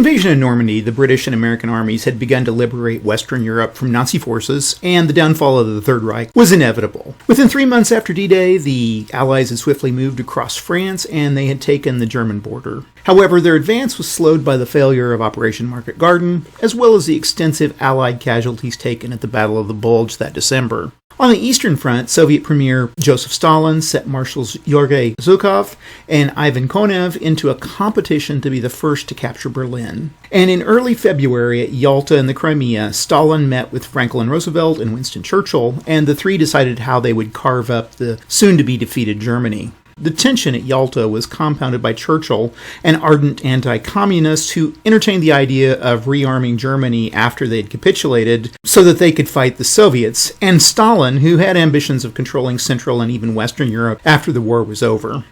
invasion of Normandy, the British and American armies had begun to liberate Western Europe from Nazi forces, and the downfall of the Third Reich was inevitable. Within 3 months after D-Day, the Allies had swiftly moved across France, and they had taken the German border. However, their advance was slowed by the failure of Operation Market Garden, as well as the extensive Allied casualties taken at the Battle of the Bulge that December. On the Eastern Front, Soviet Premier Joseph Stalin set Marshals Georgy Zhukov and Ivan Konev into a competition to be the first to capture Berlin. And in early February at Yalta in the Crimea, Stalin met with Franklin Roosevelt and Winston Churchill, and the three decided how they would carve up the soon-to-be defeated Germany. The tension at Yalta was compounded by Churchill, an ardent anti-communist who entertained the idea of rearming Germany after they'd capitulated so that they could fight the Soviets, and Stalin, who had ambitions of controlling Central and even Western Europe after the war was over.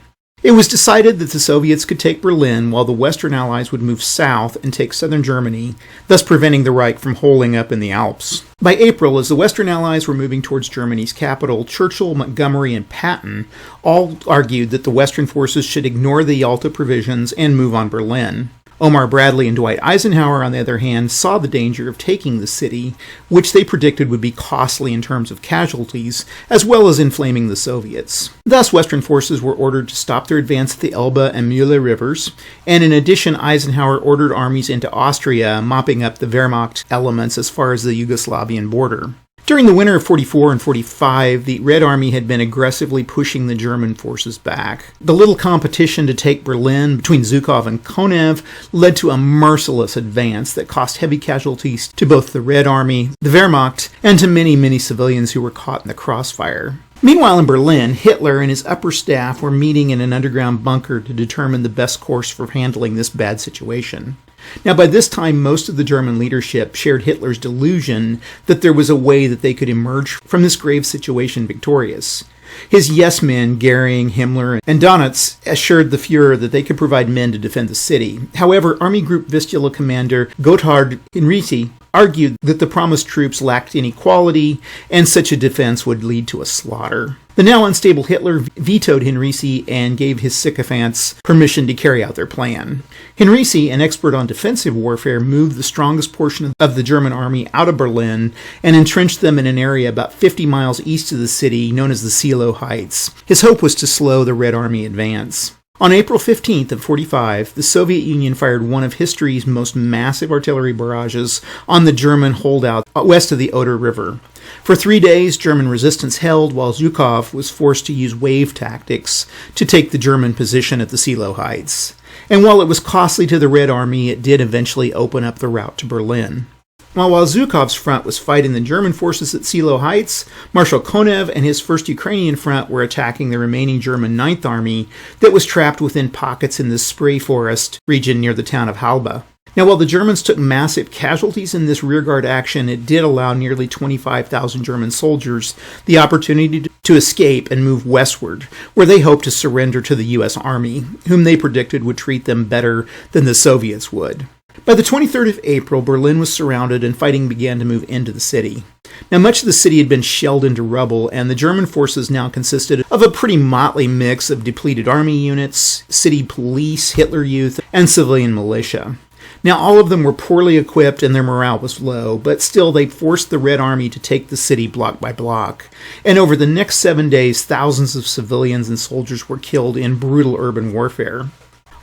It was decided that the Soviets could take Berlin while the Western Allies would move south and take southern Germany, thus preventing the Reich from holding up in the Alps. By April, as the Western Allies were moving towards Germany's capital, Churchill, Montgomery, and Patton all argued that the Western forces should ignore the Yalta provisions and move on Berlin. Omar Bradley and Dwight Eisenhower, on the other hand, saw the danger of taking the city, which they predicted would be costly in terms of casualties, as well as inflaming the Soviets. Thus, Western forces were ordered to stop their advance at the Elbe and Mühle rivers, and in addition, Eisenhower ordered armies into Austria, mopping up the Wehrmacht elements as far as the Yugoslavian border. During the winter of 44 and 45, the Red Army had been aggressively pushing the German forces back. The little competition to take Berlin between Zhukov and Konev led to a merciless advance that cost heavy casualties to both the Red Army, the Wehrmacht, and to many, many civilians who were caught in the crossfire. Meanwhile, in Berlin, Hitler and his upper staff were meeting in an underground bunker to determine the best course for handling this bad situation. Now, by this time, most of the German leadership shared Hitler's delusion that there was a way that they could emerge from this grave situation victorious. His yes-men, Goering, Himmler, and Donitz, assured the Fuhrer that they could provide men to defend the city. However, Army Group Vistula commander Gotthard Hinrici argued that the promised troops lacked any quality, and such a defense would lead to a slaughter. The now unstable Hitler vetoed Hinrici and gave his sycophants permission to carry out their plan. Hinrici, an expert on defensive warfare, moved the strongest portion of the German army out of Berlin and entrenched them in an area about 50 miles east of the city known as the Seelow Heights. His hope was to slow the Red Army advance. On April 15th of 45, the Soviet Union fired one of history's most massive artillery barrages on the German holdout west of the Oder River. For 3 days, German resistance held, while Zhukov was forced to use wave tactics to take the German position at the Seelow Heights. And while it was costly to the Red Army, it did eventually open up the route to Berlin. While Zhukov's front was fighting the German forces at Seelow Heights, Marshal Konev and his 1st Ukrainian Front were attacking the remaining German 9th Army that was trapped within pockets in the Spray Forest region near the town of Halba. Now, while the Germans took massive casualties in this rearguard action, it did allow nearly 25,000 German soldiers the opportunity to escape and move westward, where they hoped to surrender to the U.S. Army, whom they predicted would treat them better than the Soviets would. By the 23rd of April, Berlin was surrounded and fighting began to move into the city. Now, much of the city had been shelled into rubble, and the German forces now consisted of a pretty motley mix of depleted army units, city police, Hitler Youth, and civilian militia. Now, all of them were poorly equipped and their morale was low, but still they forced the Red Army to take the city block by block. And over the next 7 days, thousands of civilians and soldiers were killed in brutal urban warfare.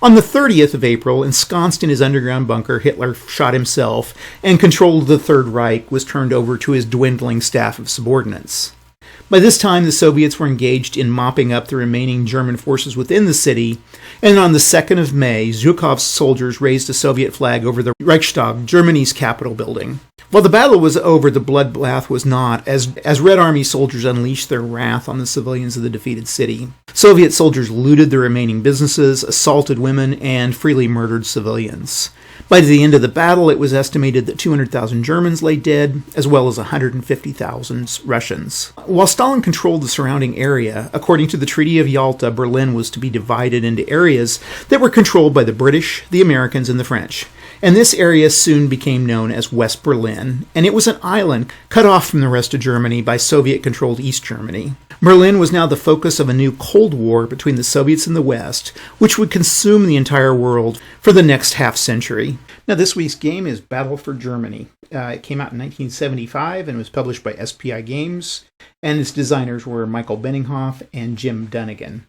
On the 30th of April, ensconced in his underground bunker, Hitler shot himself, and control of the Third Reich was turned over to his dwindling staff of subordinates. By this time, the Soviets were engaged in mopping up the remaining German forces within the city, and on the 2nd of May, Zhukov's soldiers raised a Soviet flag over the Reichstag, Germany's capital building. While the battle was over, the bloodbath was not, as Red Army soldiers unleashed their wrath on the civilians of the defeated city. Soviet soldiers looted the remaining businesses, assaulted women, and freely murdered civilians. By the end of the battle, it was estimated that 200,000 Germans lay dead, as well as 150,000 Russians. While Stalin controlled the surrounding area, according to the Treaty of Yalta, Berlin was to be divided into areas that were controlled by the British, the Americans, and the French. And this area soon became known as West Berlin, and it was an island cut off from the rest of Germany by Soviet-controlled East Germany. Berlin was now the focus of a new Cold War between the Soviets and the West, which would consume the entire world for the next half-century. Now, this week's game is Battle for Germany. It came out in 1975 and was published by SPI Games, and its designers were Michael Benninghoff and Jim Dunnigan.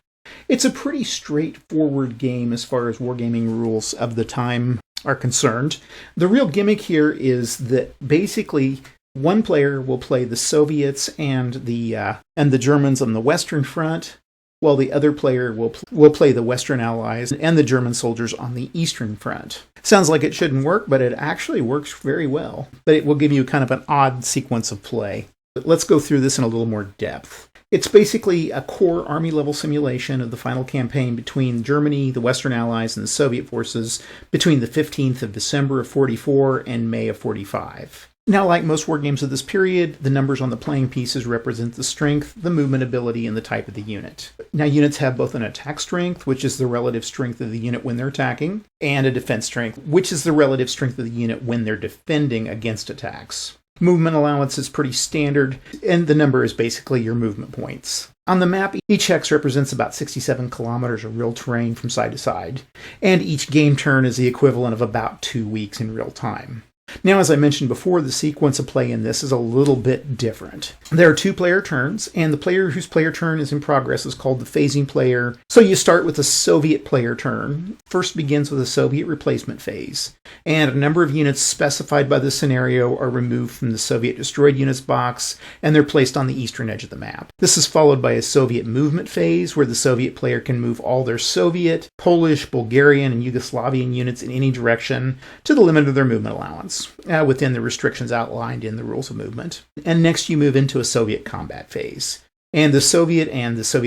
It's a pretty straightforward game as far as wargaming rules of the time are concerned. The real gimmick here is that basically one player will play the Soviets and the Germans on the Western Front, while the other player will play the Western Allies and the German soldiers on the Eastern Front. Sounds like it shouldn't work, but it actually works very well. But it will give you kind of an odd sequence of play. But let's go through this in a little more depth. It's basically a core army-level simulation of the final campaign between Germany, the Western Allies, and the Soviet forces between the 15th of December of 44 and May of 45. Now, like most war games of this period, the numbers on the playing pieces represent the strength, the movement ability, and the type of the unit. Now, units have both an attack strength, which is the relative strength of the unit when they're attacking, and a defense strength, which is the relative strength of the unit when they're defending against attacks. Movement allowance is pretty standard, and the number is basically your movement points. On the map, each hex represents about 67 kilometers of real terrain from side to side, and each game turn is the equivalent of about 2 weeks in real time. Now, as I mentioned before, the sequence of play in this is a little bit different. There are 2 player turns, and the player whose player turn is in progress is called the phasing player. So you start with a Soviet player turn. First begins with a Soviet replacement phase, and a number of units specified by the scenario are removed from the Soviet destroyed units box, and they're placed on the eastern edge of the map. This is followed by a Soviet movement phase, where the Soviet player can move all their Soviet, Polish, Bulgarian, and Yugoslavian units in any direction to the limit of their movement allowance, within the restrictions outlined in the rules of movement. And next you move into a Soviet combat phase, and the Soviet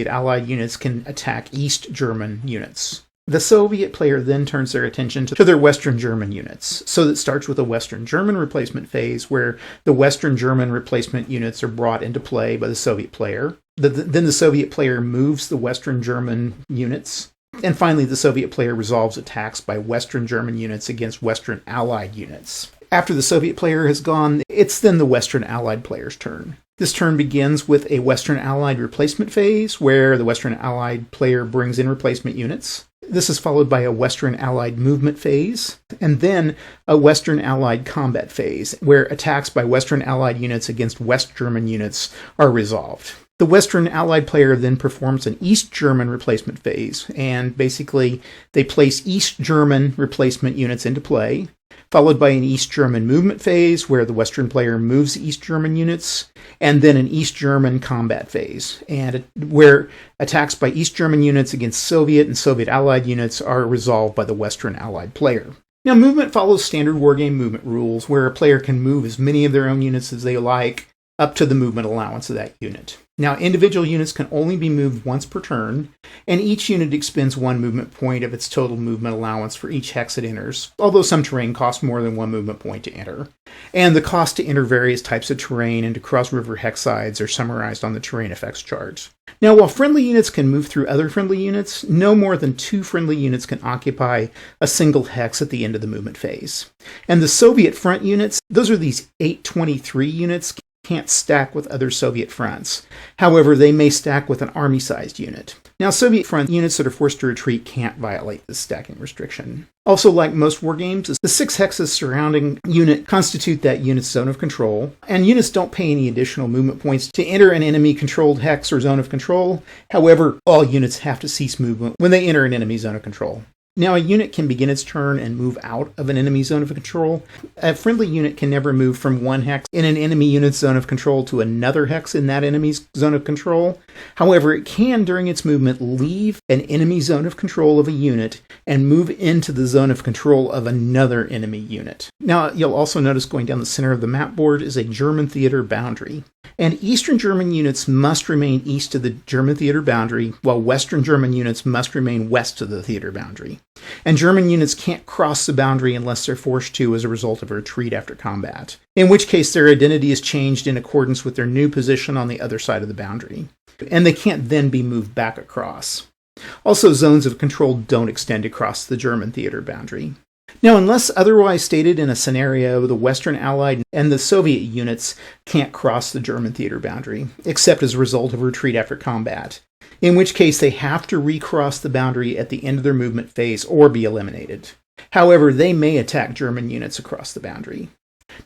Allied units can attack East German units. The Soviet player then turns their attention to their Western German units. So it starts with a Western German replacement phase, where the Western German replacement units are brought into play by the Soviet player. Then the Soviet player moves the Western German units. And finally, the Soviet player resolves attacks by Western German units against Western Allied units. After the Soviet player has gone, it's then the Western Allied player's turn. This turn begins with a Western Allied replacement phase, where the Western Allied player brings in replacement units. This is followed by a Western Allied movement phase, and then a Western Allied combat phase, where attacks by Western Allied units against West German units are resolved. The Western Allied player then performs an East German replacement phase, and basically they place East German replacement units into play, followed by an East German movement phase, where the Western player moves East German units, and then an East German combat phase, and where attacks by East German units against Soviet and Soviet Allied units are resolved by the Western Allied player. Now, movement follows standard wargame movement rules, where a player can move as many of their own units as they like, up to the movement allowance of that unit. Now, individual units can only be moved once per turn, and each unit expends 1 movement point of its total movement allowance for each hex it enters, although some terrain costs more than 1 movement point to enter. And the cost to enter various types of terrain and to cross river hex sides are summarized on the terrain effects chart. Now, while friendly units can move through other friendly units, no more than 2 friendly units can occupy a single hex at the end of the movement phase. And the Soviet front units, those are these 823 units, can't stack with other Soviet fronts. However, they may stack with an army-sized unit. Now, Soviet front units that are forced to retreat can't violate this stacking restriction. Also, like most war games, the 6 hexes surrounding unit constitute that unit's zone of control, and units don't pay any additional movement points to enter an enemy-controlled hex or zone of control. However, all units have to cease movement when they enter an enemy zone of control. Now, a unit can begin its turn and move out of an enemy zone of control. A friendly unit can never move from one hex in an enemy unit's zone of control to another hex in that enemy's zone of control. However, it can, during its movement, leave an enemy zone of control of a unit and move into the zone of control of another enemy unit. Now, you'll also notice going down the center of the map board is a German theater boundary. And Eastern German units must remain east of the German theater boundary, while Western German units must remain west of the theater boundary. And German units can't cross the boundary unless they're forced to as a result of a retreat after combat, in which case their identity is changed in accordance with their new position on the other side of the boundary. And they can't then be moved back across. Also, zones of control don't extend across the German theater boundary. Now, unless otherwise stated in a scenario, the Western Allied and the Soviet units can't cross the German theater boundary, except as a result of retreat after combat, in which case they have to recross the boundary at the end of their movement phase or be eliminated. However, they may attack German units across the boundary.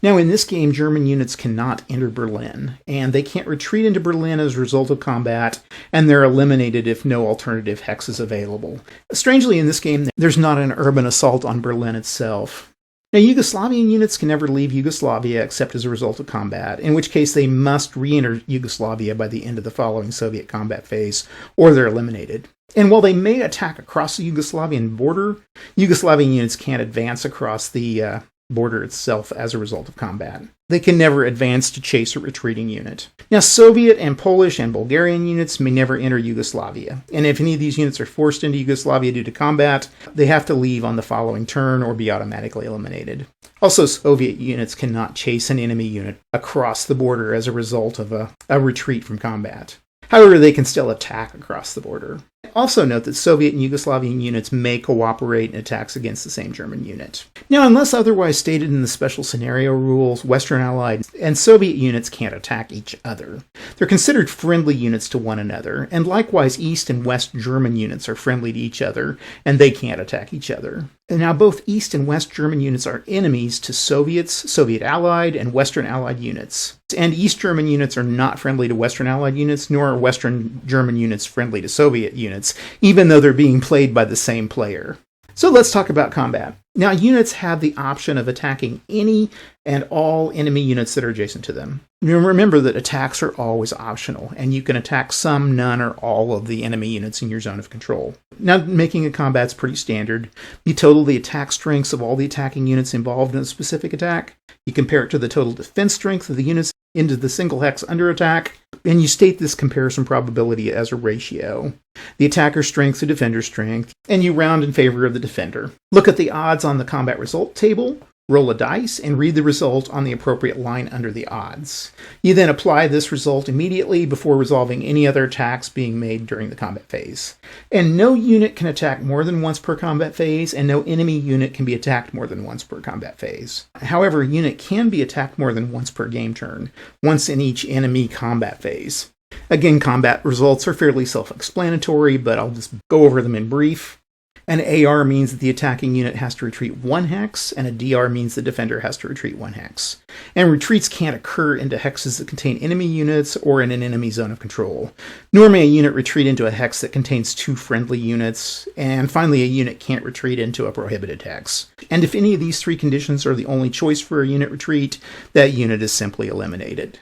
Now, in this game, German units cannot enter Berlin, and they can't retreat into Berlin as a result of combat, and they're eliminated if no alternative hex is available. Strangely, in this game, there's not an urban assault on Berlin itself. Now, Yugoslavian units can never leave Yugoslavia except as a result of combat, in which case they must re-enter Yugoslavia by the end of the following Soviet combat phase, or they're eliminated. And while they may attack across the Yugoslavian border, Yugoslavian units can't advance across the border itself as a result of combat. They can never advance to chase a retreating unit. Now, Soviet and Polish and Bulgarian units may never enter Yugoslavia, and if any of these units are forced into Yugoslavia due to combat, they have to leave on the following turn or be automatically eliminated. Also, Soviet units cannot chase an enemy unit across the border as a result of a retreat from combat. However, they can still attack across the border. Also note that Soviet and Yugoslavian units may cooperate in attacks against the same German unit. Now, unless otherwise stated in the special scenario rules, Western Allied and Soviet units can't attack each other. They're considered friendly units to one another, and likewise East and West German units are friendly to each other, and they can't attack each other. And now, both East and West German units are enemies to Soviets, Soviet Allied, and Western Allied units. And East German units are not friendly to Western Allied units, nor are Western German units friendly to Soviet units, even though they're being played by the same player. So let's talk about combat. Now, units have the option of attacking any and all enemy units that are adjacent to them. Remember that attacks are always optional, and you can attack some, none, or all of the enemy units in your zone of control. Now, making a combat's pretty standard. You total the attack strengths of all the attacking units involved in a specific attack. You compare it to the total defense strength of the units into the single hex under attack, and you state this comparison probability as a ratio. The attacker's strength to defender's strength, and you round in favor of the defender. Look at the odds on the combat result table, roll a dice, and read the result on the appropriate line under the odds. You then apply this result immediately before resolving any other attacks being made during the combat phase. And no unit can attack more than once per combat phase, and no enemy unit can be attacked more than once per combat phase. However, a unit can be attacked more than once per game turn, once in each enemy combat phase. Again, combat results are fairly self-explanatory, but I'll just go over them in brief. An AR means that the attacking unit has to retreat 1 hex, and a DR means the defender has to retreat 1 hex. And retreats can't occur into hexes that contain enemy units or in an enemy zone of control. Nor may a unit retreat into a hex that contains 2 friendly units, and finally a unit can't retreat into a prohibited hex. And if any of these 3 conditions are the only choice for a unit retreat, that unit is simply eliminated.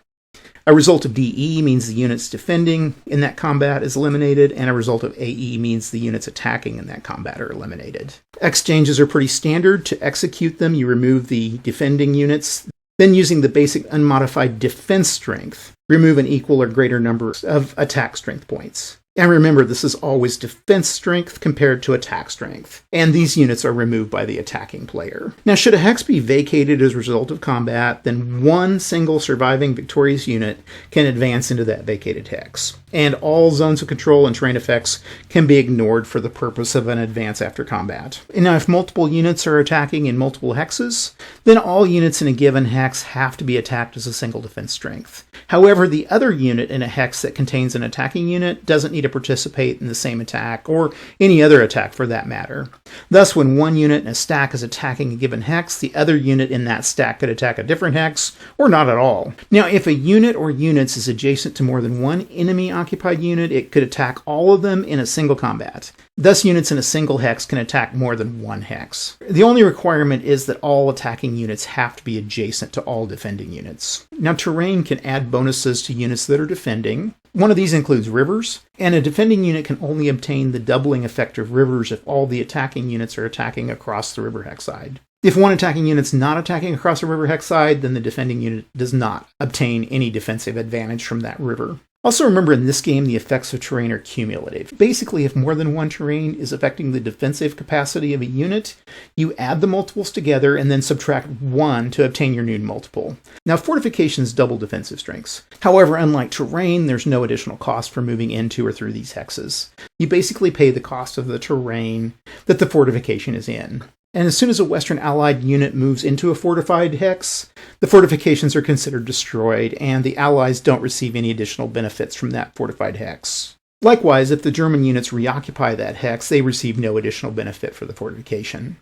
A result of DE means the units defending in that combat is eliminated, and a result of AE means the units attacking in that combat are eliminated. Exchanges are pretty standard. To execute them, you remove the defending units. Then, using the basic unmodified defense strength, remove an equal or greater number of attack strength points. And remember, this is always defense strength compared to attack strength, and these units are removed by the attacking player. Now, should a hex be vacated as a result of combat, then one single surviving victorious unit can advance into that vacated hex, and all zones of control and terrain effects can be ignored for the purpose of an advance after combat. And now, if multiple units are attacking in multiple hexes, then all units in a given hex have to be attacked as a single defense strength. However, the other unit in a hex that contains an attacking unit doesn't need to participate in the same attack, or any other attack for that matter. Thus, when one unit in a stack is attacking a given hex, the other unit in that stack could attack a different hex, or not at all. Now, if a unit or units is adjacent to more than one enemy-occupied unit, it could attack all of them in a single combat. Thus, units in a single hex can attack more than one hex. The only requirement is that all attacking units have to be adjacent to all defending units. Now, terrain can add bonuses to units that are defending. One of these includes rivers, and a defending unit can only obtain the doubling effect of rivers if all the attacking units are attacking across the river hex side. If one attacking unit's not attacking across the river hex side, then the defending unit does not obtain any defensive advantage from that river. Also remember, in this game, the effects of terrain are cumulative. Basically, if more than one terrain is affecting the defensive capacity of a unit, you add the multiples together and then subtract 1 to obtain your new multiple. Now, fortifications double defensive strengths. However, unlike terrain, there's no additional cost for moving into or through these hexes. You basically pay the cost of the terrain that the fortification is in. And as soon as a Western Allied unit moves into a fortified hex, the fortifications are considered destroyed, and the Allies don't receive any additional benefits from that fortified hex. Likewise, if the German units reoccupy that hex, they receive no additional benefit for the fortification.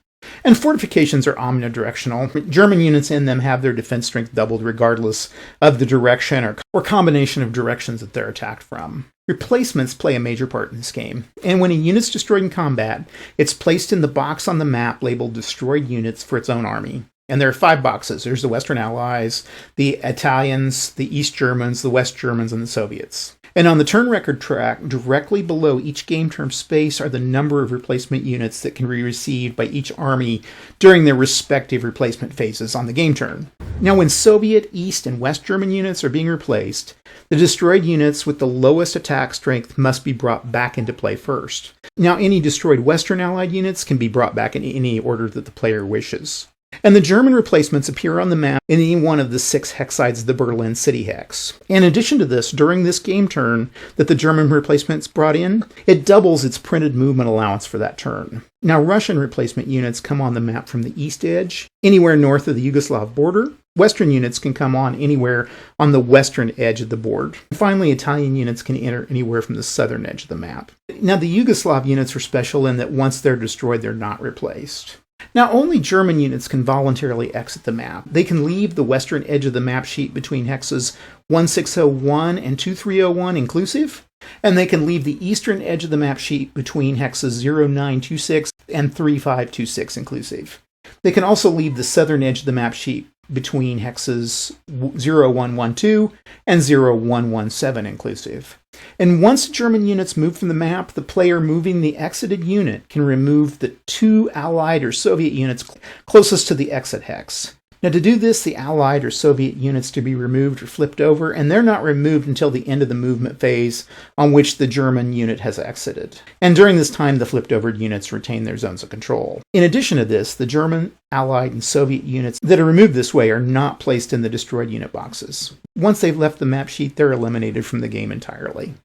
And fortifications are omnidirectional. German units in them have their defense strength doubled regardless of the direction or combination of directions that they're attacked from. Replacements play a major part in this game, and when a unit's destroyed in combat, it's placed in the box on the map labeled Destroyed Units for its own army. And there are 5 boxes. There's the Western Allies, the Italians, the East Germans, the West Germans, and the Soviets. And on the turn record track, directly below each game term space are the number of replacement units that can be received by each army during their respective replacement phases on the game turn. Now, when Soviet, East, and West German units are being replaced, the destroyed units with the lowest attack strength must be brought back into play first. Now, any destroyed Western Allied units can be brought back in any order that the player wishes. And the German replacements appear on the map in any one of the 6 hex sides of the Berlin City hex. In addition to this, during this game turn that the German replacements brought in, it doubles its printed movement allowance for that turn. Now, Russian replacement units come on the map from the east edge, anywhere north of the Yugoslav border. Western units can come on anywhere on the western edge of the board. And finally, Italian units can enter anywhere from the southern edge of the map. Now, the Yugoslav units are special in that once they're destroyed, they're not replaced. Now, only German units can voluntarily exit the map. They can leave the western edge of the map sheet between hexes 1601 and 2301 inclusive, and they can leave the eastern edge of the map sheet between hexes 0926 and 3526 inclusive. They can also leave the southern edge of the map sheet between hexes 0112 and 0117 inclusive. And once German units move from the map, the player moving the exited unit can remove the 2 Allied or Soviet units closest to the exit hex. Now, to do this, the Allied or Soviet units to be removed or flipped over, and they're not removed until the end of the movement phase on which the German unit has exited. And during this time, the flipped over units retain their zones of control. In addition to this, the German, Allied, and Soviet units that are removed this way are not placed in the destroyed unit boxes. Once they've left the map sheet, they're eliminated from the game entirely.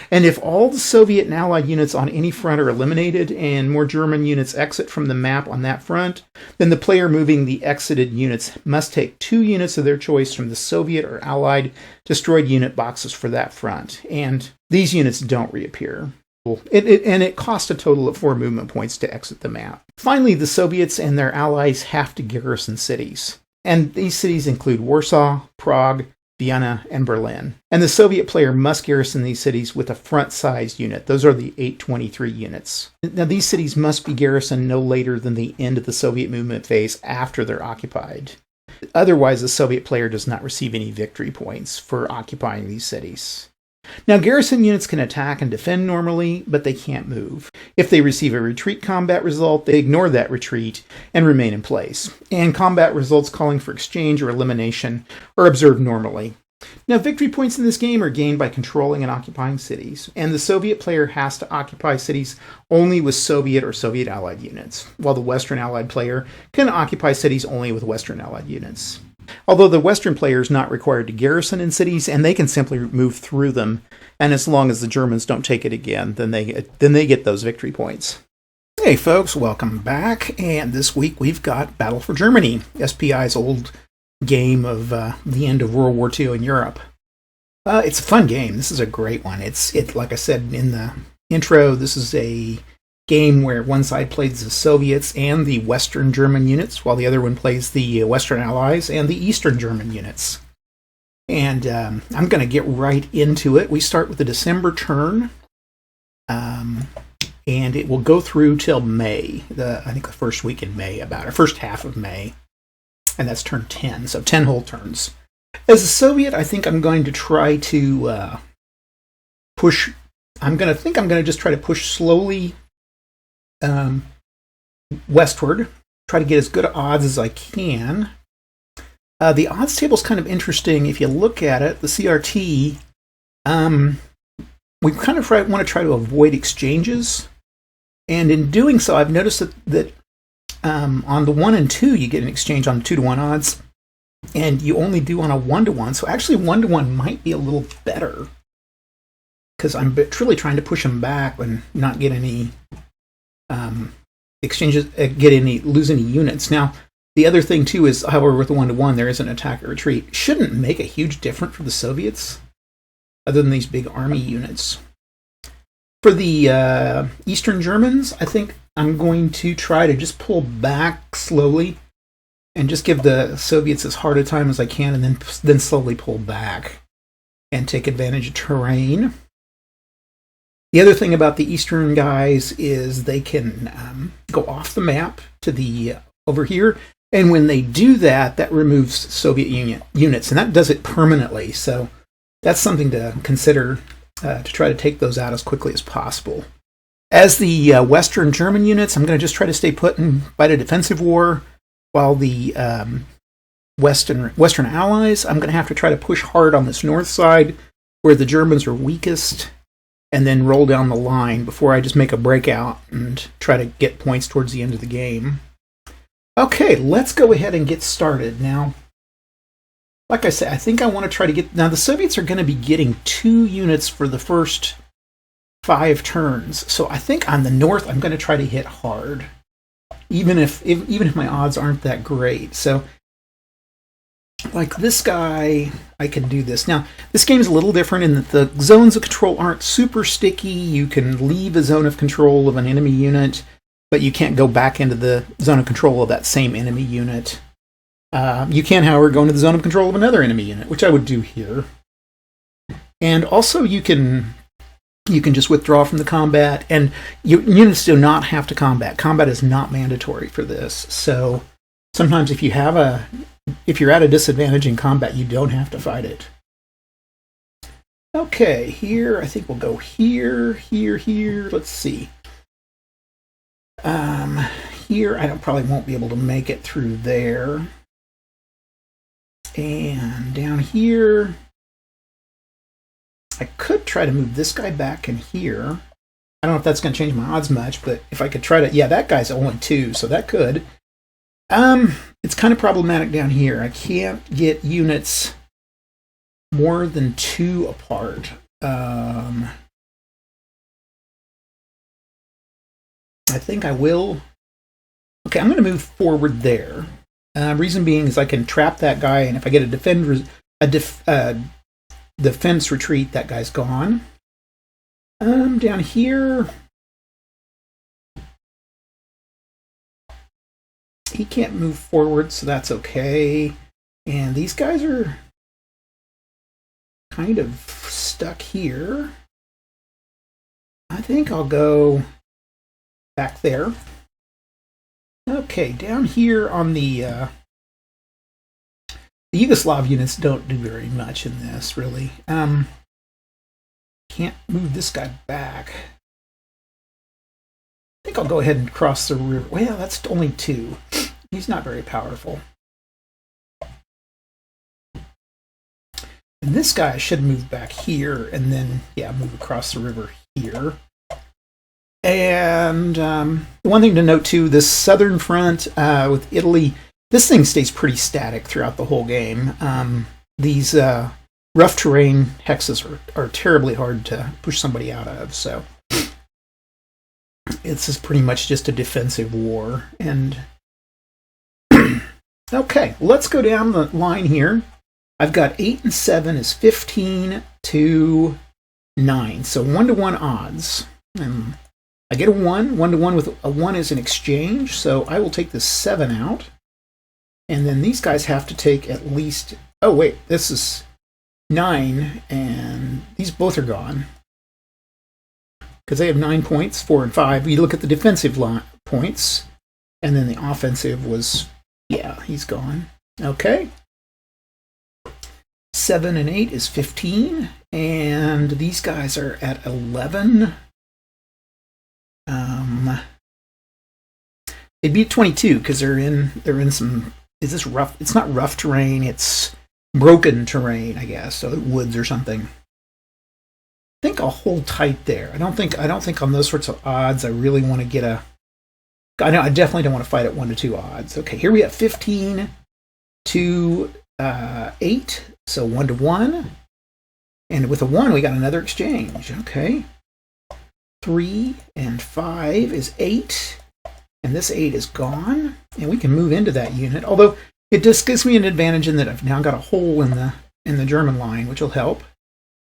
And if all the Soviet and Allied units on any front are eliminated and more German units exit from the map on that front, then the player moving the exited units must take 2 units of their choice from the Soviet or Allied destroyed unit boxes for that front. And these units don't reappear. It costs a total of 4 movement points to exit the map. Finally, the Soviets and their allies have to garrison cities. And these cities include Warsaw, Prague, Vienna, and Berlin. And the Soviet player must garrison these cities with a front-sized unit. Those are the 823 units. Now, these cities must be garrisoned no later than the end of the Soviet movement phase after they're occupied. Otherwise, the Soviet player does not receive any victory points for occupying these cities. Now, garrison units can attack and defend normally, but they can't move. If they receive a retreat combat result, they ignore that retreat and remain in place. And combat results calling for exchange or elimination are observed normally. Now, victory points in this game are gained by controlling and occupying cities, and the Soviet player has to occupy cities only with Soviet or Soviet Allied units, while the Western Allied player can occupy cities only with Western Allied units. Although the Western player is not required to garrison in cities, and they can simply move through them, and as long as the Germans don't take it again, then they get those victory points. Hey folks, welcome back, and this week we've got Battle for Germany, SPI's old game of the end of World War II in Europe. It's a fun game. This is a great one. It's like I said in the intro, this is a game where one side plays the Soviets and the Western German units, while the other one plays the Western Allies and the Eastern German units. And I'm going to get right into it. We start with the December turn, and it will go through till May, I think the first week in May, about, or first half of May. And that's turn 10, so 10 whole turns. As a Soviet, I think I'm going to try to push. I'm going to just try to push slowly westward, try to get as good odds as I can. The odds table is kind of interesting. If you look at it, the CRT, we kind of want to try to avoid exchanges. And in doing so, I've noticed that on the 1 and 2, you get an exchange on 2-to-1 odds, and you only do on a 1-to-1. So actually, 1-to-1 might be a little better, because I'm truly trying to push them back and not get any lose any units. Now, the other thing too is, however, with the 1-to-1, there is an attack or retreat. Shouldn't make a huge difference for the Soviets, other than these big army units. For the Eastern Germans, I think I'm going to try to just pull back slowly and just give the Soviets as hard a time as I can, and then slowly pull back and take advantage of terrain. The other thing about the Eastern guys is they can go off the map to the over here, and when they do that, that removes Soviet units, and that does it permanently. So that's something to consider to try to take those out as quickly as possible. As the Western German units, I'm going to just try to stay put and fight a defensive war, while the Western Allies, I'm going to have to try to push hard on this north side where the Germans are weakest, and then roll down the line before I just make a breakout and try to get points towards the end of the game. Okay, let's go ahead and get started. Now, like I said, I think I want to try to get... Now, the Soviets are going to be getting 2 units for the first 5 turns, so I think on the north I'm going to try to hit hard, even if my odds aren't that great. So, like this guy, I can do this. Now, this game is a little different in that the zones of control aren't super sticky. You can leave a zone of control of an enemy unit, but you can't go back into the zone of control of that same enemy unit. You can, however, go into the zone of control of another enemy unit, which I would do here. And also you can just withdraw from the combat, and units do not have to combat. Combat is not mandatory for this. So sometimes if you're at a disadvantage in combat, you don't have to fight it. Okay, here, I think we'll go here, here, here. Let's see. Here, I probably won't be able to make it through there. And down here, I could try to move this guy back in here. I don't know if that's going to change my odds much, but if I could try to... Yeah, that guy's only 2, so that could. It's kind of problematic down here. I can't get units more than 2 apart. I think I will. Okay, I'm going to move forward there. Reason being is I can trap that guy, and if I get a defense retreat, that guy's gone. Down here, he can't move forward, so that's okay. And these guys are kind of stuck here. I think I'll go back there. Okay, down here on the Yugoslav units don't do very much in this, really. Can't move this guy back. I think I'll go ahead and cross the river. Well, that's only 2. He's not very powerful. And this guy should move back here, and then, yeah, move across the river here. And the one thing to note, too, this southern front with Italy, this thing stays pretty static throughout the whole game. These rough terrain hexes are terribly hard to push somebody out of, so it's just pretty much just a defensive war. And okay, let's go down the line here. I've got 8 and 7 is 15 to 9, so 1-to-1 odds. And I get a 1. 1-to-1 with a 1 is an exchange, so I will take the 7 out. And then these guys have to take at least... Oh, wait, this is 9, and these both are gone. Because they have 9 points, 4 and 5. You look at the defensive points, and then the offensive was... Yeah, he's gone. Okay. 7 and 8 is 15, and these guys are at 11. They'd be at 22 because they're in some... Is this rough? It's not rough terrain. It's broken terrain, I guess. So woods or something. I think I'll hold tight there. I don't think on those sorts of odds I really want to get a... I definitely don't want to fight at 1-to-2 odds. Okay, here we have 15 to 8. So 1-to-1. And with a 1, we got another exchange. Okay. 3 and 5 is 8. And this 8 is gone, and we can move into that unit. Although it just gives me an advantage in that I've now got a hole in the German line, which will help.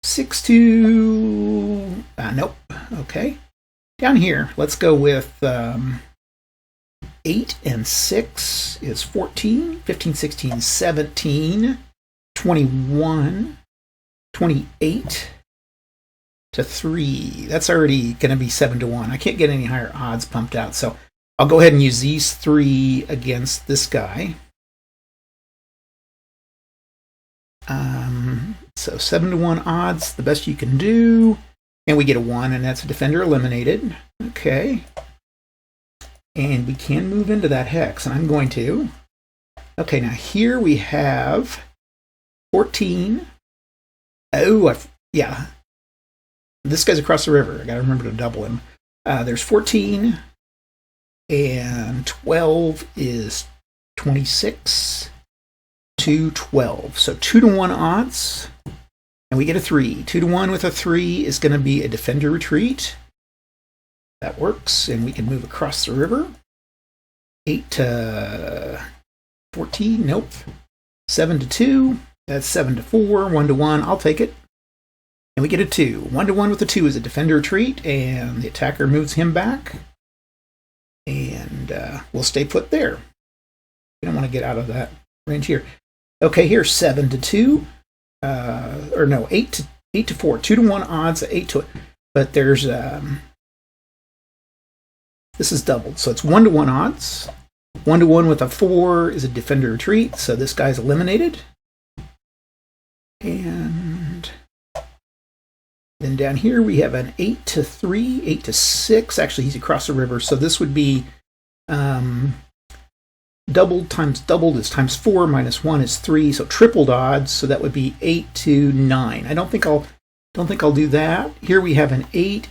6 to nope. Okay, down here, let's go with 8 and 6 is 14, 15, 16, 17, 21, 28 to 3. That's already going to be 7 to 1. I can't get any higher odds pumped out, so I'll go ahead and use these 3 against this guy. So 7 to 1 odds, the best you can do. And we get a 1, and that's a defender eliminated. Okay. And we can move into that hex, and I'm going to. Okay, now here we have 14. Oh, yeah. This guy's across the river. I got to remember to double him. There's 14, and 12 is 26 to 12. So 2 to 1 odds, and we get a 3. 2 to 1 with a 3 is going to be a defender retreat. That works, and we can move across the river. 8 to 14, nope. 7 to 2, that's 7 to 4. 1 to 1, I'll take it. And we get a 2. 1 to 1 with a 2 is a defender retreat, and the attacker moves him back. And we'll stay put there. We don't want to get out of that range here. Okay, here's 7 to 2. Or no, 8 to 4. 2 to 1 odds, 8 to it. But there's this is doubled, so it's 1 to 1 odds. 1 to 1 with a 4 is a defender retreat, so this guy's eliminated. And then down here we have an 8 to 3, 8 to 6. Actually, he's across the river, so this would be doubled times doubled is times 4 minus 1 is 3, so tripled odds, so that would be 8 to 9. I don't think I'll do that. Here we have an 8,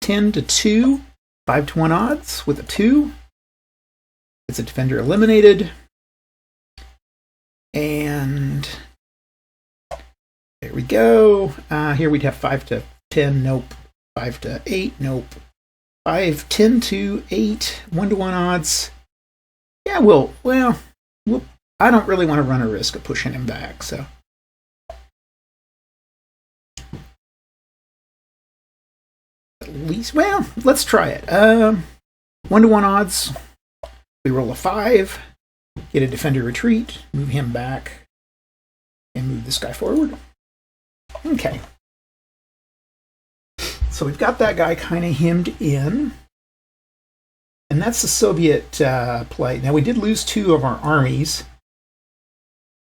10 to 2. 5 to 1 odds with a 2. It's a defender eliminated. And there we go. Here we'd have 5 to 10, nope. 5 to 8, nope. 5, 10 to 8, 1 to 1 odds. Yeah, well, I don't really want to run a risk of pushing him back, so. At least, well, let's try it. 1 to 1 odds. We roll a 5, get a defender retreat, move him back, and move this guy forward. Okay. So we've got that guy kind of hemmed in. And that's the Soviet play. Now, we did lose 2 of our armies,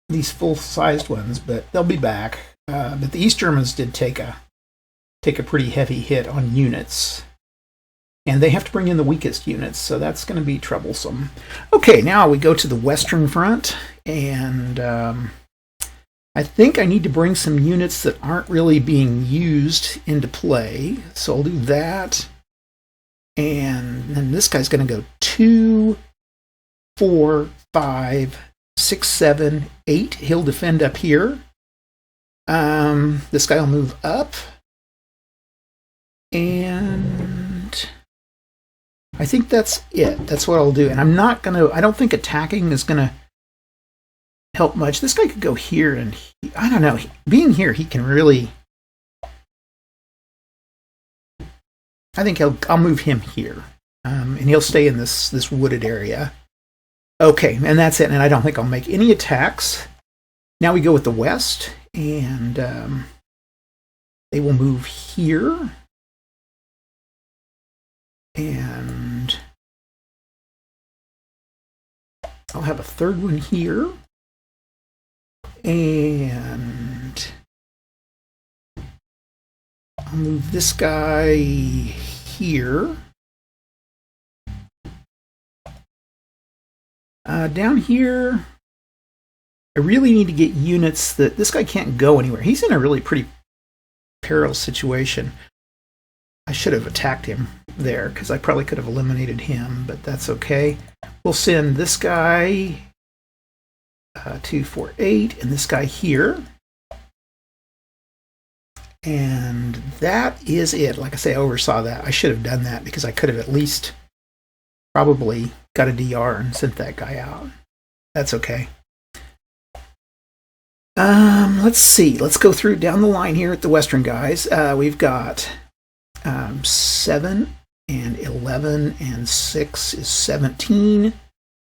these full-sized ones, but they'll be back. But the East Germans did take a pretty heavy hit on units. And they have to bring in the weakest units, so that's going to be troublesome. Okay, now we go to the Western Front, and I think I need to bring some units that aren't really being used into play. So I'll do that. And then this guy's going to go 2, 4, 5, 6, 7, 8. He'll defend up here. This guy will move up. And I think that's it. That's what I'll do. And I don't think attacking is going to help much. This guy could go here, and I don't know. Being here, he can really. I think I'll move him here, and he'll stay in this wooded area. Okay, and that's it. And I don't think I'll make any attacks. Now we go with the west, and they will move here. And I'll have a third one here. And I'll move this guy here. Down here, I really need to get units that this guy can't go anywhere. He's in a really pretty perilous situation. I should have attacked him there because I probably could have eliminated him, but that's okay. We'll send this guy 2, 4, 8, and this guy here. And that is it. Like I say, I oversaw that. I should have done that because I could have at least Probably got a DR and sent that guy out. That's okay. Let's see. Let's go through down the line here at the Western guys. We've got 7 and 11 and 6 is 17.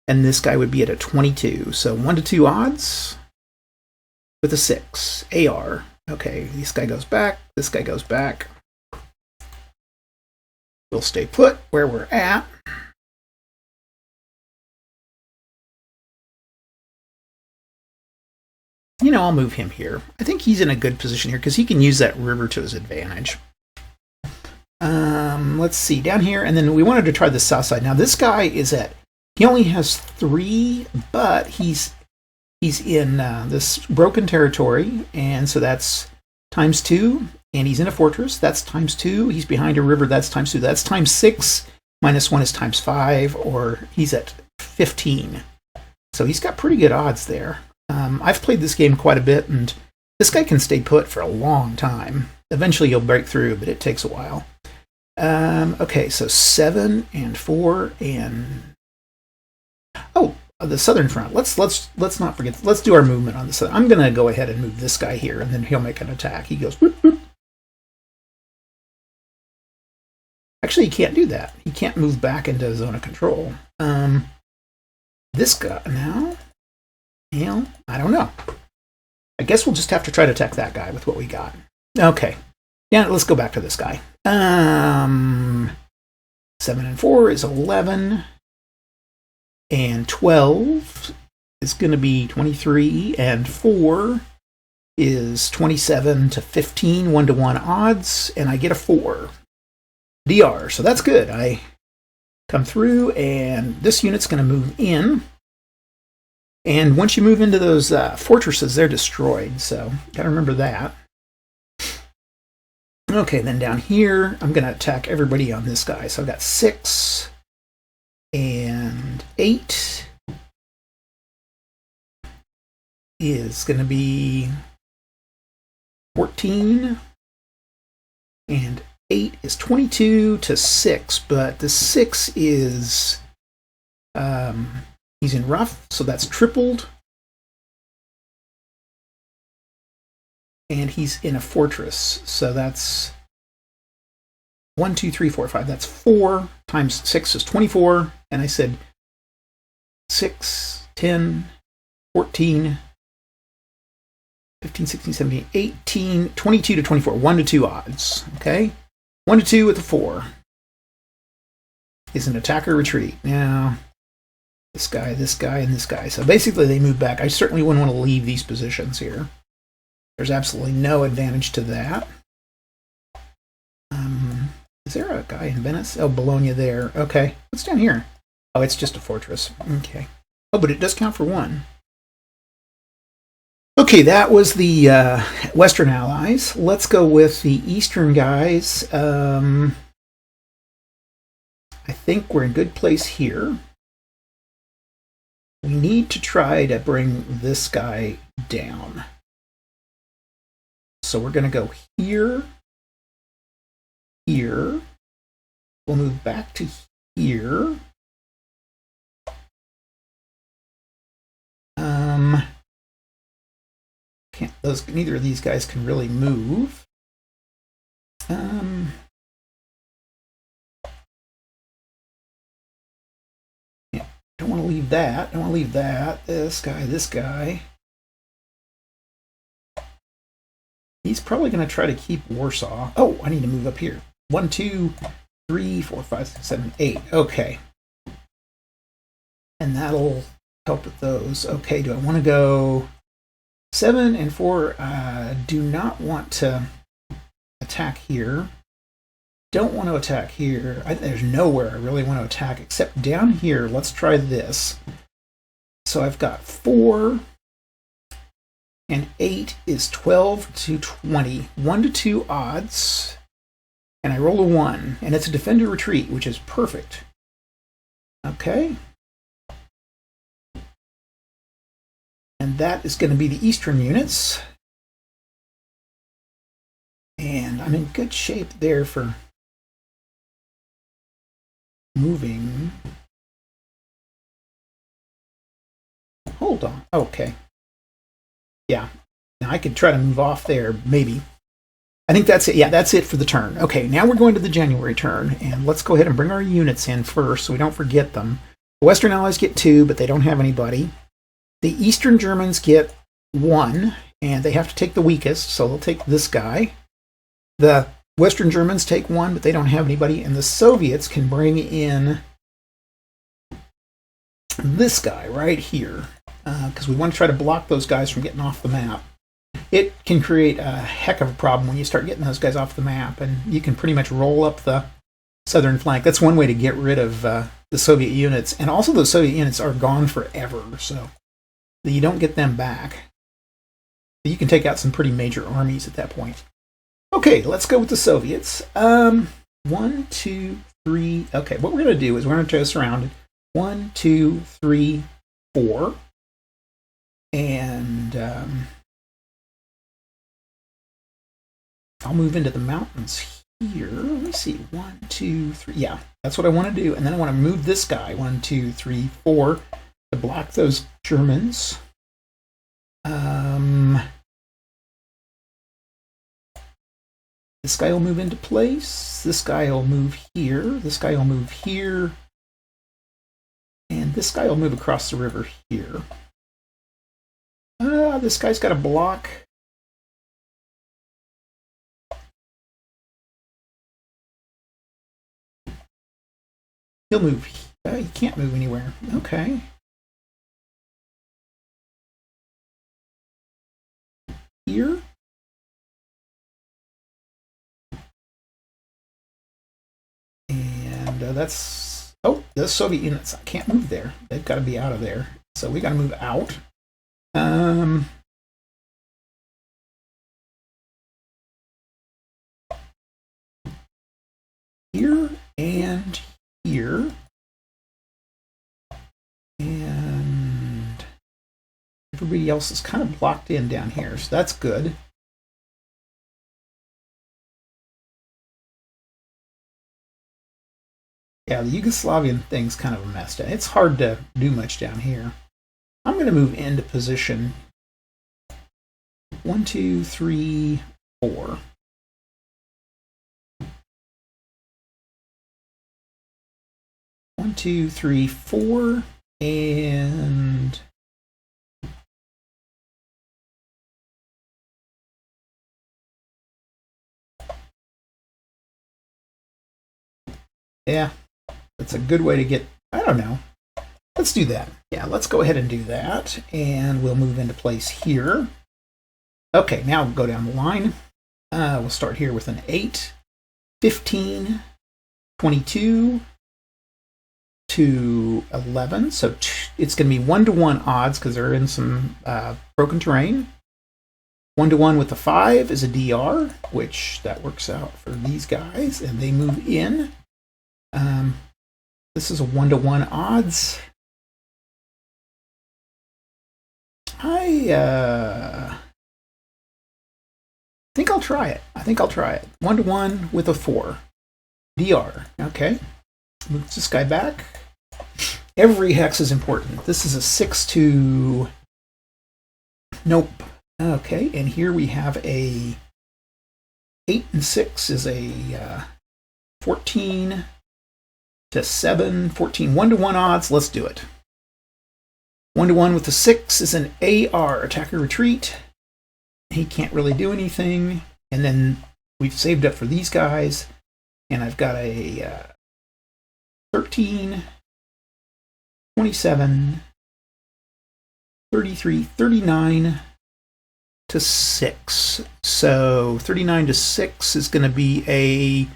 And this guy would be at a 22. So 1 to 2 odds with a 6. AR. Okay, this guy goes back. This guy goes back. We'll stay put where we're at. I'll move him here. I think he's in a good position here because he can use that river to his advantage. Let's see, down here, and then we wanted to try the south side. Now this guy he only has 3, but he's in this broken territory, and so that's times 2, and he's in a fortress, that's times 2, he's behind a river, that's times 2, that's times 6, minus 1 is times 5, or he's at 15. So he's got pretty good odds there. I've played this game quite a bit, and this guy can stay put for a long time. Eventually you'll break through, but it takes a while. Okay, so 7 and 4 and the southern front. Let's not forget. Let's do our movement on the southern. I'm going to go ahead and move this guy here, and then he'll make an attack. He goes. Whoop, whoop. Actually, he can't do that. He can't move back into a zone of control. This guy now. I don't know. I guess we'll just have to try to attack that guy with what we got. Okay. Yeah, let's go back to this guy. 7 and 4 is 11. And 12 is going to be 23. And 4 is 27 to 15, 1 to 1 odds. And I get a 4. DR. So that's good. I come through, and this unit's going to move in. And once you move into those fortresses, they're destroyed. So got to remember that. Okay, then down here, I'm going to attack everybody on this guy. So I've got 6 and 8 is going to be 14. And 8 is 22 to 6. But the 6 is... he's in rough, so that's tripled. And he's in a fortress, so that's 1, 2, 3, 4, 5. That's 4 times 6 is 24. And I said 6, 10, 14, 15, 16, 17, 18, 22 to 24. 1 to 2 odds. Okay? 1 to 2 with a 4 is an attacker retreat. Now, this guy, and this guy. So basically they move back. I certainly wouldn't want to leave these positions here. There's absolutely no advantage to that. Is there a guy in Venice? Oh, Bologna there. Okay. What's down here? Oh, it's just a fortress. Okay. Oh, but it does count for 1. Okay, that was the Western Allies. Let's go with the Eastern guys. I think we're in a good place here. We need to try to bring this guy down. So we're going to go here, here. We'll move back to here. Neither of these guys can really move. Yeah, don't want to leave that. Don't want to leave that. This guy. He's probably going to try to keep Warsaw. Oh, I need to move up here. 1, 2, 3, 4, 5, 6, 7, 8. Okay. And that'll help with those. Okay, do I want to go 7 and 4? Do not want to attack here. Don't want to attack here. There's nowhere I really want to attack except down here. Let's try this. So I've got 4. And 8 is 12 to 20. 1 to 2 odds. And I roll a 1. And it's a defender retreat, which is perfect. Okay. And that is going to be the Eastern units. And I'm in good shape there for moving. hold on. Okay. Yeah. Now I could try to move off there, maybe. I think that's it. Yeah, that's it for the turn. Okay, now we're going to the January turn, and let's go ahead and bring our units in first so we don't forget them. The Western Allies get 2, but they don't have anybody. The Eastern Germans get 1, and they have to take the weakest, so they'll take this guy. The Western Germans take 1, but they don't have anybody, and the Soviets can bring in this guy right here, because we want to try to block those guys from getting off the map. It can create a heck of a problem when you start getting those guys off the map, and you can pretty much roll up the southern flank. That's one way to get rid of the Soviet units, and also those Soviet units are gone forever, so you don't get them back. You can take out some pretty major armies at that point. Okay, let's go with the Soviets. 1, 2, 3. Okay, what we're going to do is we're going to try to surround it. 1, 2, 3, 4. And I'll move into the mountains here. Let me see. 1, 2, 3. Yeah, that's what I want to do. And then I want to move this guy. 1, 2, 3, 4 to block those Germans. This guy will move into place. This guy will move here. This guy will move here. And this guy will move across the river here. This guy's got a block. He'll move. He can't move anywhere. Okay. Here. And that's... Oh, the Soviet units. I can't move there. They've got to be out of there. So we got to move out. Here and here. And everybody else is kind of blocked in down here, so that's good. Yeah, the Yugoslavian thing's kind of a mess. It's hard to do much down here. I'm going to move into position 1, 2, 3, 4. One, two, three, 4, and yeah, that's a good way to get, I don't know. Let's do that. Yeah, let's go ahead and do that, and we'll move into place here. Okay, now we'll go down the line. We'll start here with an 8, 15, 22, to 11, so it's going to be 1-to-1 odds because they're in some broken terrain. 1-to-1 with the 5 is a DR, which that works out for these guys, and they move in. This is a 1-to-1 odds. I think I'll try it. 1-to-1 with a 4. DR. Okay. Move this guy back. Every hex is important. This is a 6 to... Nope. Okay, and here we have a 8 and 6 is a 14 to 7. 14. 1-to-1 odds. Let's do it. 1-to-1 with the 6 is an AR, attacker retreat. He can't really do anything. And then we've saved up for these guys. And I've got a 13, 27, 33, 39 to 6. So 39 to 6 is going to be a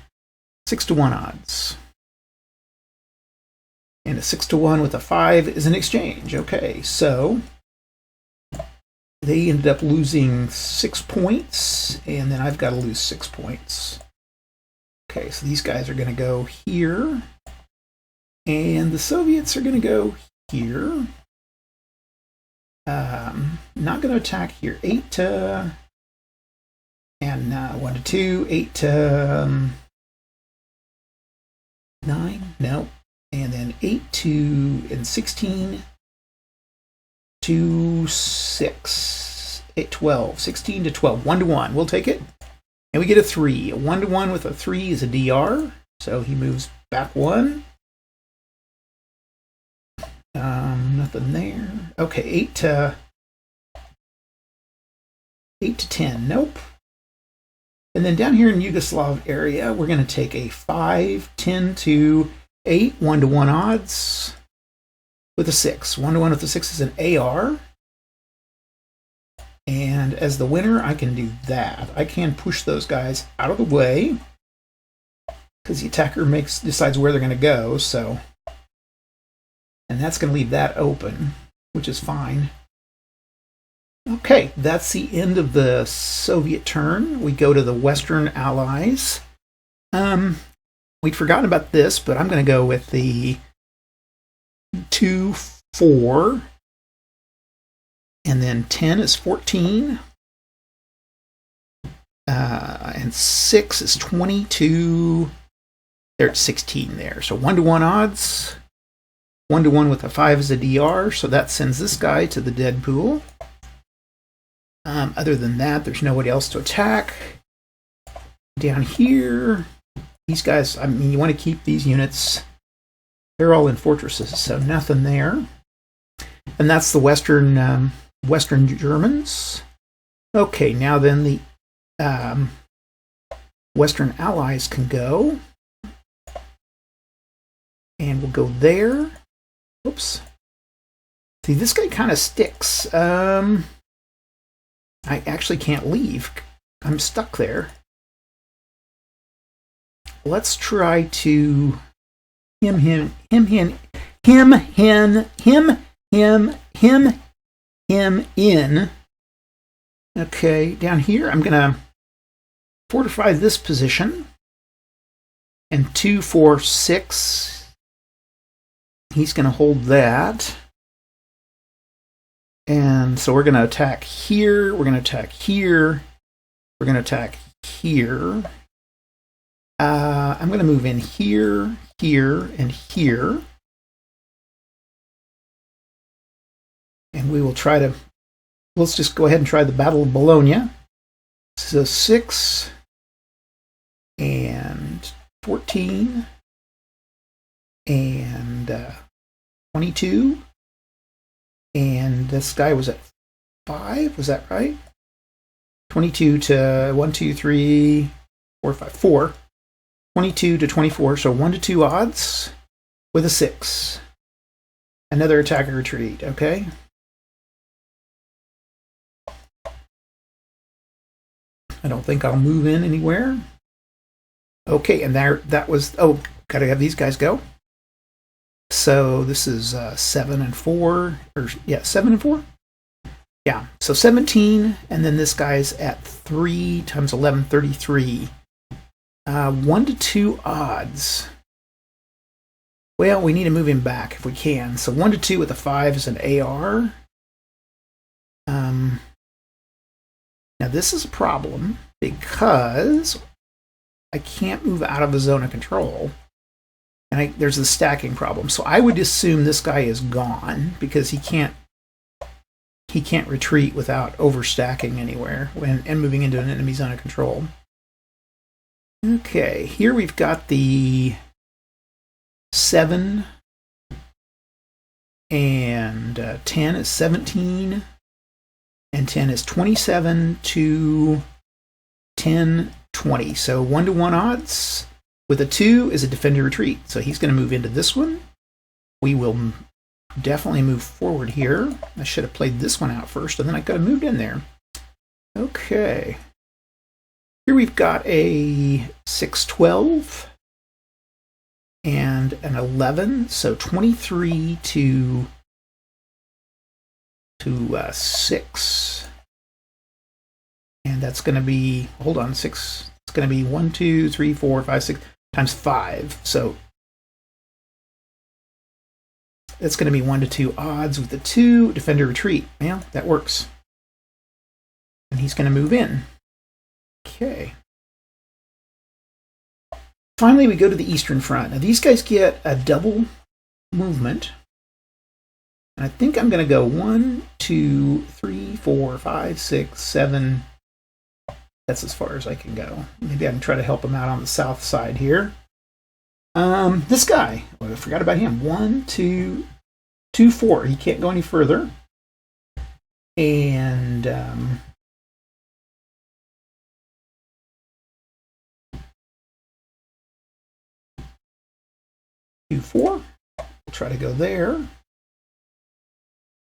6-to-1 odds. And a 6-to-1 with a 5 is an exchange. Okay, so they ended up losing 6 points, and then I've got to lose 6 points. Okay, so these guys are going to go here. And the Soviets are going to go here. Not going to attack here. 8 to... And 1 to 2. 8 to... 9. No. And then 8 to... And 16 to 6, 8, 12, 16 to 12, 1 to 1. We'll take it. And we get a 3. A 1 to 1 with a 3 is a DR. So he moves back 1. Nothing there. Okay, 8 to 10. Nope. And then down here in Yugoslav area, we're going to take a 5, 10 to 8, 1 to 1 odds with a 6. 1 to 1 with a 6 is an AR. And as the winner, I can do that. I can push those guys out of the way because the attacker decides where they're going to go. So, and that's going to leave that open, which is fine. Okay, that's the end of the Soviet turn. We go to the Western Allies. We'd forgotten about this, but I'm going to go with the 2, 4, and then 10 is 14, and 6 is 22. There's 16 there. So 1 to 1 odds. 1 to 1 with a 5 is a DR, so that sends this guy to the dead pool. Other than that, there's nobody else to attack. Down here, these guys, I mean, you want to keep these units. They're all in fortresses, so nothing there. And that's the Western Germans. Okay, now then the Western Allies can go. And we'll go there. Oops. See, this guy kind of sticks. I actually can't leave. I'm stuck there. Let's try to him in. Okay, down here I'm gonna fortify this position. And 2, 4, 6. He's gonna hold that. And so we're going to attack here, we're going to attack here, we're going to attack here. I'm going to move in here, here, and here. And we will try to, let's just go ahead and try the Battle of Bologna. So 6 and 14 and 22. And this guy was at 5, was that right? 22 to 1, 2, 3, 4, 5, 4. 22 to 24, so 1 to 2 odds with a 6. Another attacker retreat, okay? I don't think I'll move in anywhere. Okay, and that was, oh, gotta have these guys go. So this is 7 and 4, or yeah, 7 and 4. Yeah, so 17, and then this guy's at 3 times 11, 33. 1 to 2 odds. Well, we need to move him back if we can. So 1 to 2 with a 5 is an AR. Now this is a problem because I can't move out of the zone of control. And there's the stacking problem. So I would assume this guy is gone because he can't retreat without overstacking anywhere and moving into an enemy zone of control. Okay, here we've got the 7 and 10 is 17 and 10 is 27 to 10, 20. So 1 to 1 odds. With a 2 is a defender retreat. So he's going to move into this one. We will definitely move forward here. I should have played this one out first, and then I could have moved in there. Okay. Here we've got a 6, 12 and an 11. So 23 to 6. And that's going to be, hold on, 6. It's going to be 1, 2, 3, 4, 5, 6. Times 5, so it's going to be 1 to 2 odds with the 2 defender retreat. Yeah, that works. And he's going to move in. Okay. Finally, we go to the Eastern Front. Now, these guys get a double movement. And I think I'm going to go 1, 2, 3, 4, 5, 6, 7. That's as far as I can go. Maybe I can try to help him out on the south side here. This guy. Oh, I forgot about him. 1, 2, 2, 4. He can't go any further. And 2, 4. We'll try to go there.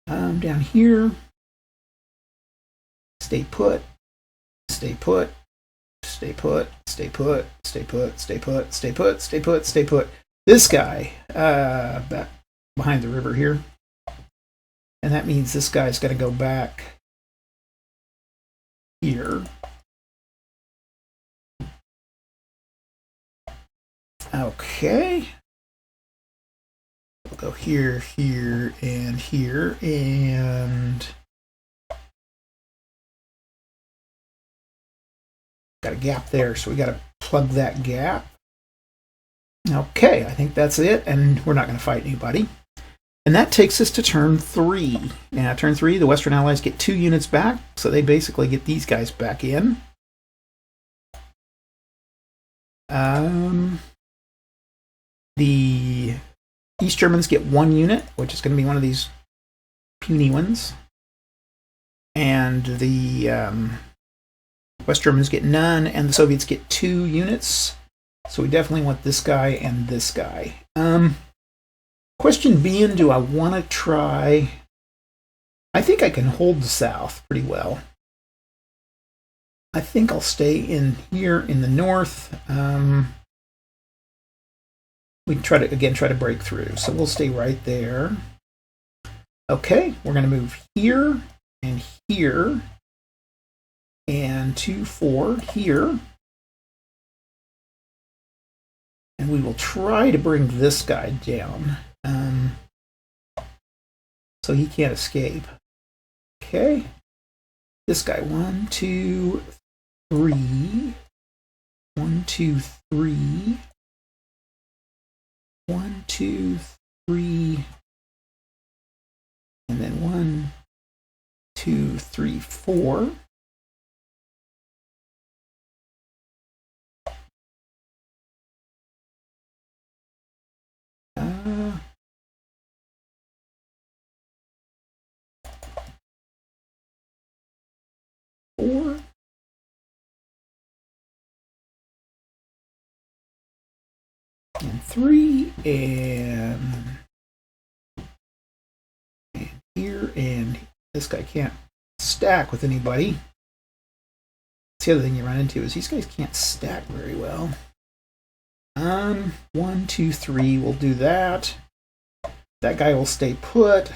Down here. Stay put. Stay put. Stay put. Stay put. Stay put. Stay put. Stay put. Stay put. Stay put. This guy, back behind the river here. And that means this guy's got to go back here. Okay. We'll go here, here, and here, and got a gap there, so we got to plug that gap. Okay, I think that's it, and we're not going to fight anybody. And that takes us to turn 3. Now, turn 3, the Western Allies get 2 units back, so they basically get these guys back in. The East Germans get 1 unit, which is going to be one of these puny ones. And the West Germans get none, and the Soviets get 2 units. So we definitely want this guy and this guy. Question being, do I want to try... I think I can hold the south pretty well. I think I'll stay in here in the north. We can try to break through. So we'll stay right there. Okay, we're going to move here and here. And 2, 4 here. And we will try to bring this guy down. So he can't escape. Okay. This guy, 1, 2, 3. 1, 2, 3. 1, 2, 3. And then 1, 2, 3, 4. Four. And 3, and here, and this guy can't stack with anybody. That's the other thing you run into is these guys can't stack very well. 1, 2, 3, we'll do that. That guy will stay put.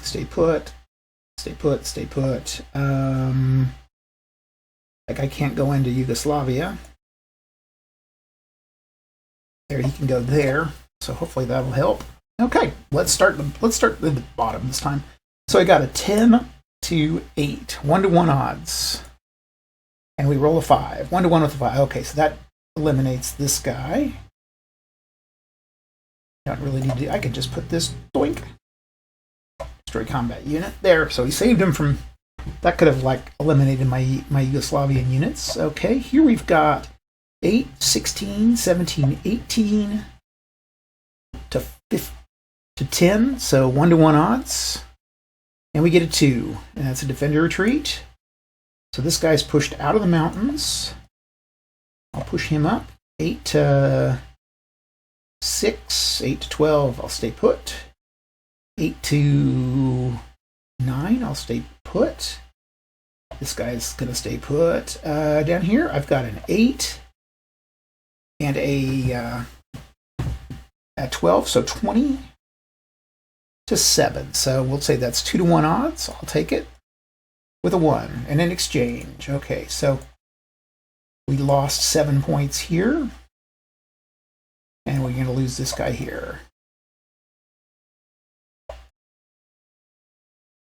Stay put. Stay put. Stay put. That guy can't go into Yugoslavia. There, he can go there. So hopefully that'll help. Okay, let's start at the bottom this time. So I got a 10 to 8, 1-to-1 odds, and we roll a 5, 1-to-1 with a 5. Okay, so that eliminates this guy. Don't really need to. I could just put this doink. Destroy combat unit there. So he saved him from. That could have like eliminated my Yugoslavian units. Okay, here we've got 8, 16, 17, 18 to 10. So 1-to-1 odds, and we get a 2, and that's a defender retreat. So this guy's pushed out of the mountains. I'll push him up. 8 to 6, 8 to 12. I'll stay put. 8 to 9, I'll stay put. This guy's going to stay put. Down here, I've got an 8 and a 12, so 20 to 7. So we'll say that's 2-to-1 odds. I'll take it with a 1 and an exchange. Okay, so we lost 7 points here, and we're going to lose this guy here.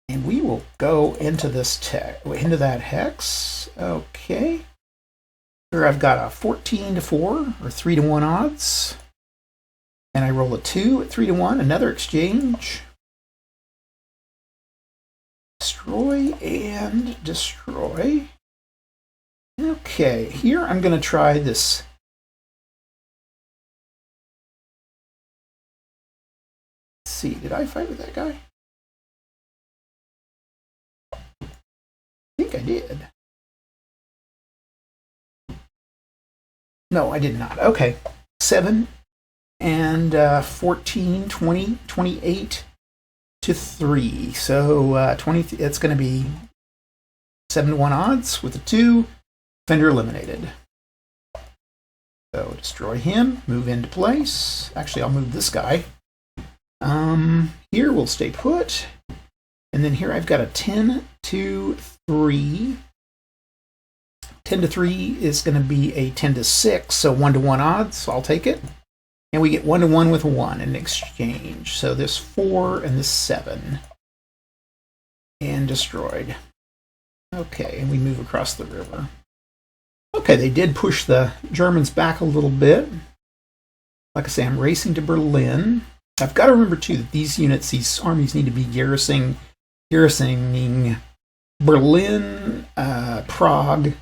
And we will go into into that hex. Okay. Here I've got a 14 to 4 or 3-to-1 odds. And I roll a 2 at 3-to-1, another exchange. destroy and destroy. Okay, here I'm going to try this. Let's see, did I fight with that guy? I think I did. No, I did not. Okay, 7 and 14, 20, 28 to 3. So 20. It's going to be 7-1 odds with a 2. Defender eliminated. So destroy him, move into place. Actually, I'll move this guy. Here we'll stay put. And then here I've got a 10 to 3. 10 to 3 is going to be a 10 to 6, so 1-1 odds. So I'll take it. And we get 1-1 with a 1 in exchange. So this 4 and this 7. And destroyed. Okay, and we move across the river. Okay, they did push the Germans back a little bit. Like I say, I'm racing to Berlin. I've got to remember, too, that these units, these armies need to be garrisoning Berlin, Prague,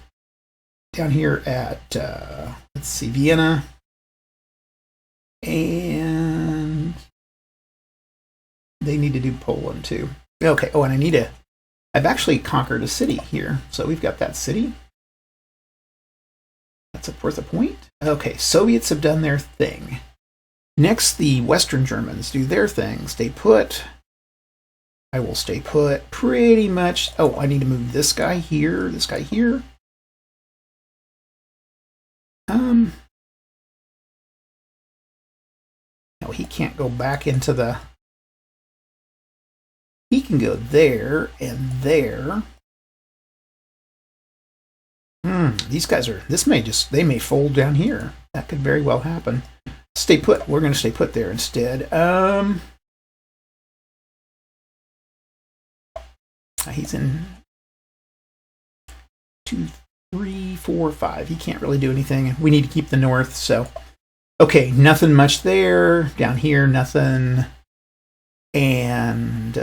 down here at, let's see, Vienna, and they need to do Poland, too. Okay, oh, and I've actually conquered a city here, so we've got that city. That's worth a point. Okay, Soviets have done their thing. Next, the Western Germans do their thing. Stay put. I will stay put pretty much. Oh, I need to move this guy here, this guy here. No, he can't go back into the... He can go there and there. These guys are... They may fold down here. That could very well happen. Stay put. We're going to stay put there instead. He's in 2, 3, 4, 5. He can't really do anything. We need to keep the north, so... Okay, nothing much there. Down here, nothing. And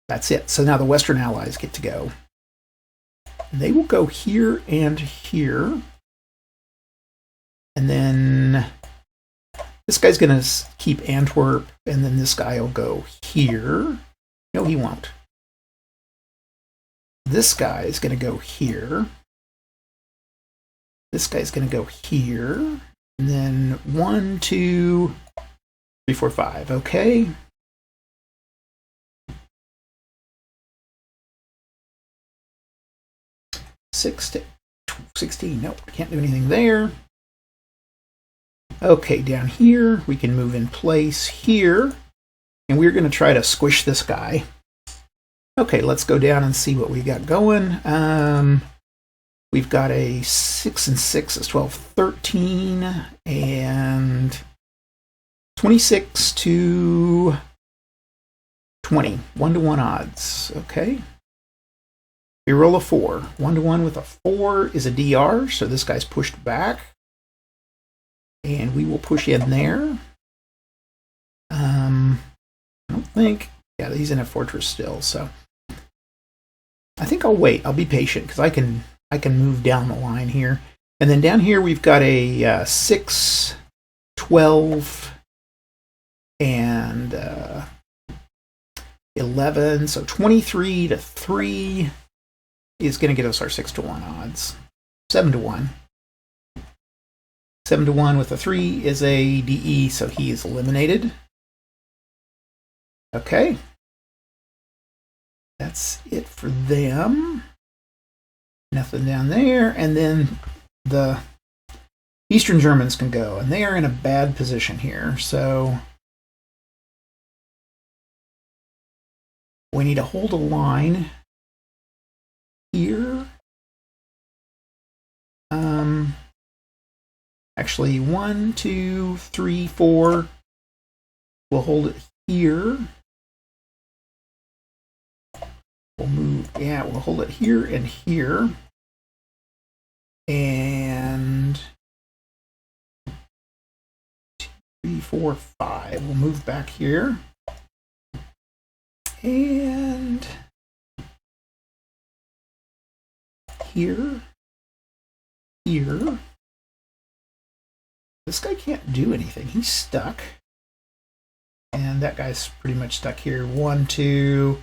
that's it. So now the Western Allies get to go. They will go here and here. And then this guy's going to keep Antwerp, and then this guy will go here. No, he won't. This guy is going to go here. This guy's going to go here. And then 1, 2, 3, 4, 5. Okay. Six to 16. Nope, can't do anything there. Okay, down here, we can move in place here. And we're going to try to squish this guy. Okay, let's go down and see what we got going. We've got a 6 and 6 is 12, 13, and 26 to 20. 1-1 odds. Okay. We roll a 4. 1-1 with a 4 is a DR, so this guy's pushed back. And we will push in there. I don't think... Yeah, he's in a fortress still, so... I think I'll wait. I'll be patient, because I can move down the line here. And then down here we've got a 6, 12, and 11. So 23 to 3 is going to get us our 6-1 odds. 7-1. 7-1 with a 3 is a DE, so he is eliminated. Okay. That's it for them. Nothing down there. And then the Eastern Germans can go. And they are in a bad position here. So we need to hold a line here. Actually, 1, 2, 3, 4. We'll hold it here. We'll move, yeah, we'll hold it here and here. And 2, 3, 4, 5. We'll move back here. And here, here. This guy can't do anything. He's stuck. And that guy's pretty much stuck here. 1, 2,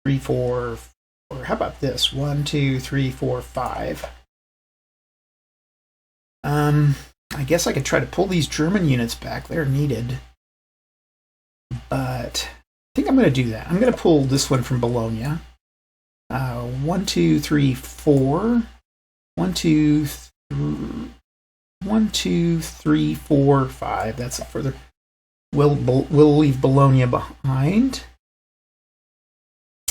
3, 4. Or how about this? 1, 2, 3, 4, 5. I guess I could try to pull these German units back. They're needed. But I think I'm going to do that. I'm going to pull this one from Bologna. 1, 2, 3, 4. 1, 2, 3, 4, 5. That's it further. We'll leave Bologna behind.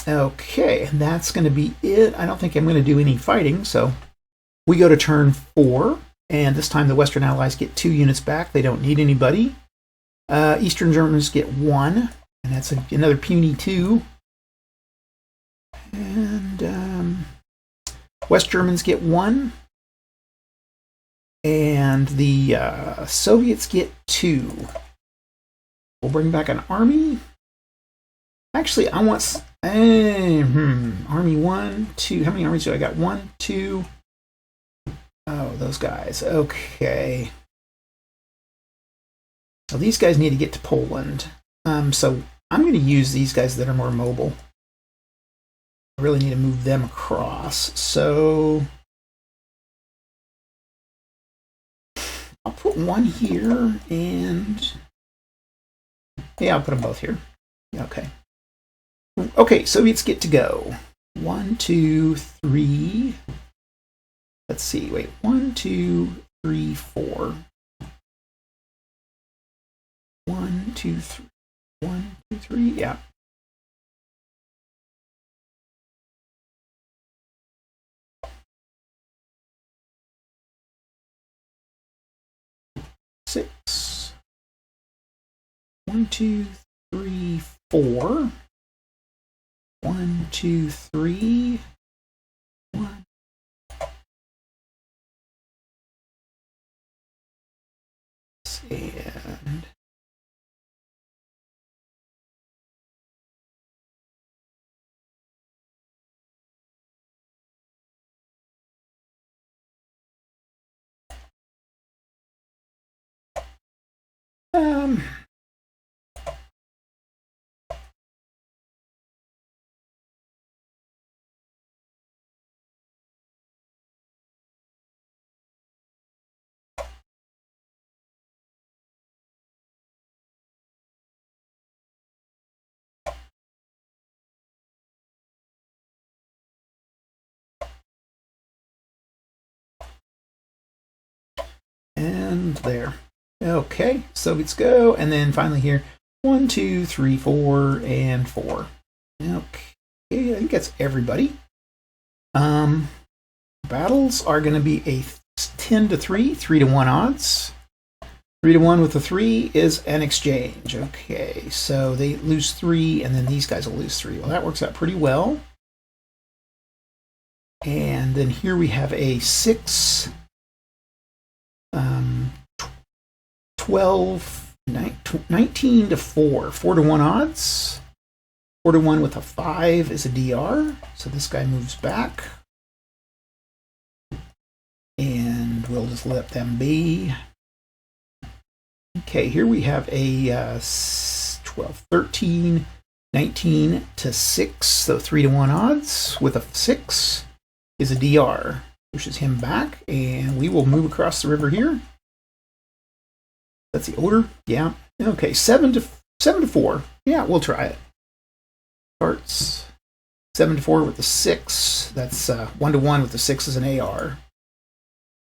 Okay, and that's going to be it. I don't think I'm going to do any fighting, so we go to turn 4, and this time the Western Allies get 2 units back. They don't need anybody. Eastern Germans get 1, and that's another puny 2. And West Germans get 1, and the Soviets get 2. We'll bring back an army. Actually, I want army 1, 2. How many armies do I got? 1, 2. Oh, those guys. Okay. So these guys need to get to Poland. So I'm going to use these guys that are more mobile. I really need to move them across. So I'll put one here, and yeah, I'll put them both here. Okay. Okay, Soviets get to go. 1, 2, 3. Let's see. Wait. 1, 2, 3, 4. 1, 2, 3. 1, 2, 3. Yeah. Six. 1, 2, 3, 4. 1, 2, 3. 1. And there. Okay, Soviets go, and then finally here, 1, 2, 3, 4, and 4. Okay, I think that's everybody. Battles are going to be a 10 to 3, 3 to 1 odds. 3 to 1 with a 3 is an exchange. Okay, so they lose 3, and then these guys will lose 3. Well, that works out pretty well. And then here we have a 6, 12, 19 to 4. 4 to 1 odds. 4 to 1 with a 5 is a DR. So this guy moves back. And we'll just let them be. Okay, here we have a 12, 13, 19 to 6. So 3 to 1 odds with a 6 is a DR. Pushes him back, and we will move across the river here. That's the order. Yeah. Okay, 7 to 4. Yeah, we'll try it. Starts 7 to 4 with the 6. That's 1 to 1 with the 6 as an AR.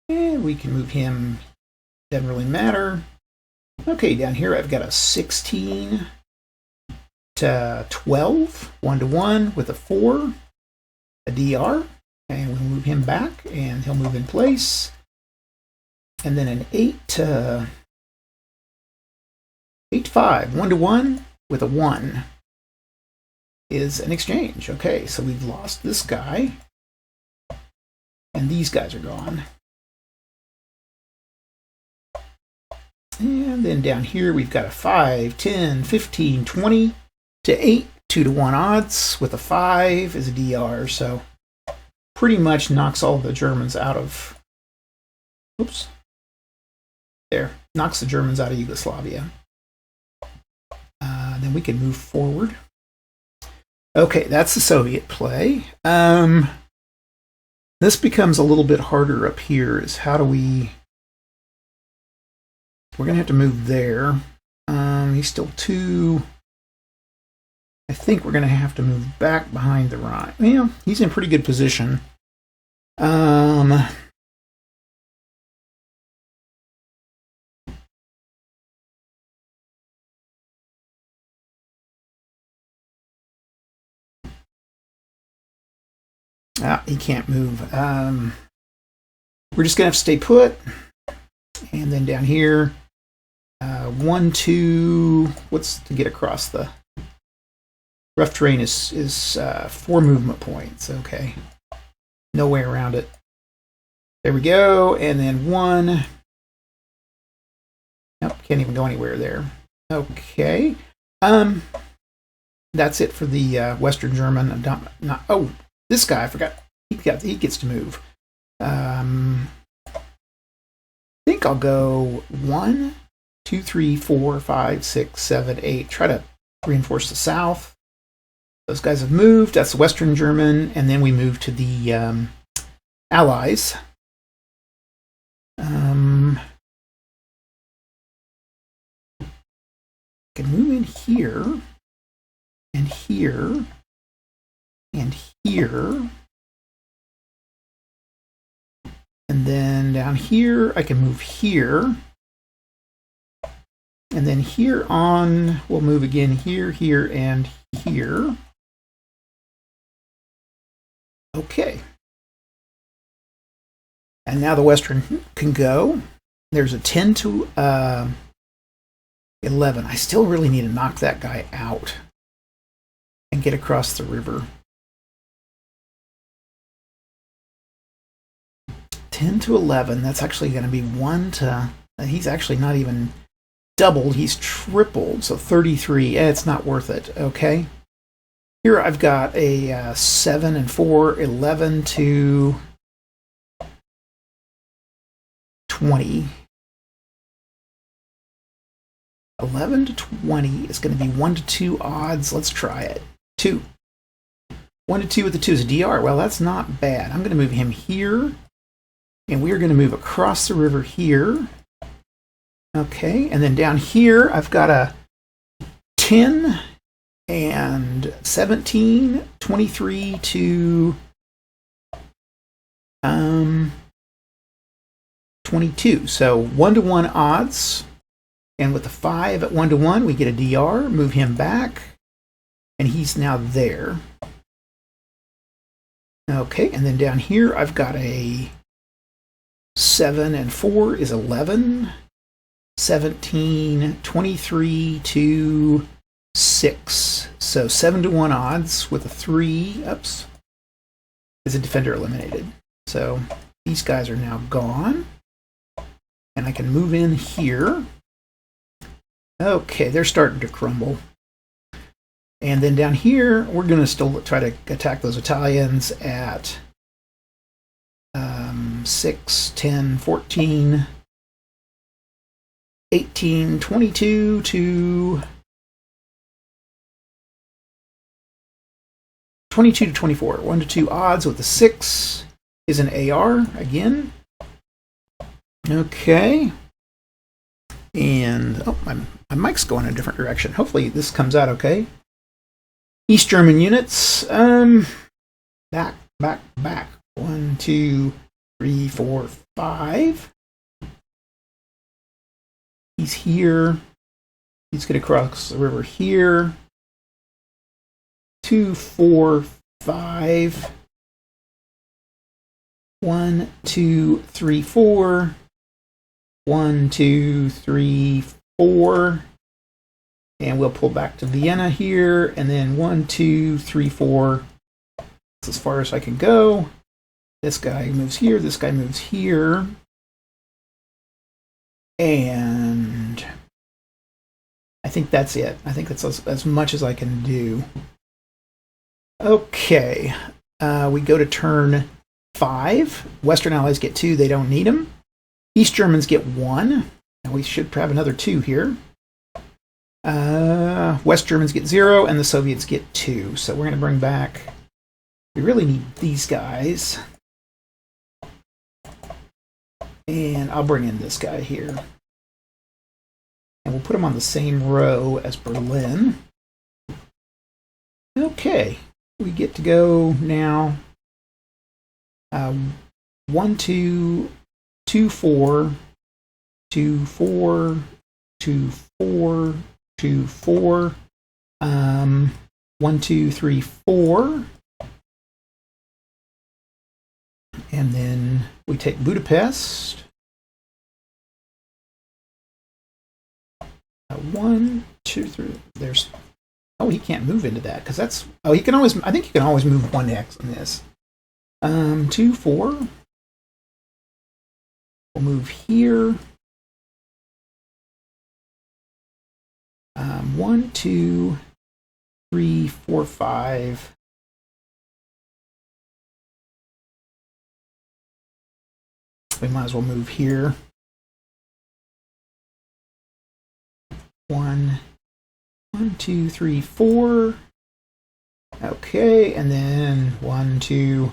And we can move him. Doesn't really matter. Okay, down here I've got a 16 to 12. 1 to 1 with a 4. A DR. And we'll move him back, and he'll move in place. And then an 8 to 5. 1 to 1 with a 1 is an exchange. Okay, so we've lost this guy, and these guys are gone. And then down here we've got a 5, 10, 15, 20 to 8. 2 to 1 odds with a 5 is a DR. So pretty much knocks all the Germans out of, oops, there, knocks the Germans out of Yugoslavia. Then we can move forward. Okay, that's the Soviet play. This becomes a little bit harder up here, is how do we're going to have to move there. He's still two. I think we're going to have to move back behind the Rhine. Yeah, he's in pretty good position. He can't move. We're just going to have to stay put. And then down here, 1, 2, what's to get across the rough terrain is 4 movement points. Okay. No way around it. There we go. And then 1. Nope, can't even go anywhere there. Okay. That's it for the Western German. Oh, this guy, I forgot. He gets to move. I think I'll go 1, 2, 3, 4, 5, 6, 7, 8. Try to reinforce the south. Those guys have moved. That's the Western German. And then we move to the Allies. Can move in here, and here, and here. And then down here, I can move here. And then here on, we'll move again here, here, and here. Okay. And now the Western can go. There's a 10 to 11. I still really need to knock that guy out and get across the river. 10 to 11. That's actually going to be 1 to... He's actually not even doubled. He's tripled. So 33. It's not worth it. Okay. Here I've got a 7 and 4. 11 to 20. 11 to 20 is going to be 1 to 2 odds. Let's try it. 2. 1 to 2 with the 2 is a DR. Well, that's not bad. I'm going to move him here. And we are going to move across the river here. Okay. And then down here, I've got a 10 and 17, 23 to 22. So 1 to 1 odds. And with the 5 at 1 to 1, we get a DR. Move him back. And he's now there. Okay, and then down here, I've got a 7 and 4 is 11. 17, 23 to 6. So 7 to 1 odds with a 3. Oops. Is a defender eliminated. So these guys are now gone. And I can move in here. Okay, they're starting to crumble. And then down here, we're going to still try to attack those Italians at 6, 10, 14, 18, 22 to 22 to 24. 1 to 2 odds with the 6 is an AR again. Okay. And my mic's going in a different direction. Hopefully this comes out okay. East German units. Back. 1, 2, 3, 4, 5. He's here. He's going to cross the river here. 2, 4, 5. 1, 2, 3, 4. 1, 2, 3, 4. And we'll pull back to Vienna here. And then 1, 2, 3, 4. That's as far as I can go. This guy moves here. This guy moves here. And I think that's it. I think that's as much as I can do. Okay. We go to turn 5. Western Allies get 2. They don't need them. East Germans get 1. And we should have another 2 here. West Germans get 0, and the Soviets get 2. So we're going to bring back... We really need these guys. And I'll bring in this guy here. And we'll put him on the same row as Berlin. Okay. We get to go now. 1, 2, 2, 4, 2, 4, 2, 4, 2, 4. 1, 2, 3, 4. And then we take Budapest. 1, 2, 3. There's. Oh, he can't move into that because that's. Oh, he can always. I think you can always move 1 X on this. 2, 4. We'll move here. 1, 2, 3, 4, 5. We might as well move here. 1, 2, 3, 4. Okay, and then 1, 2,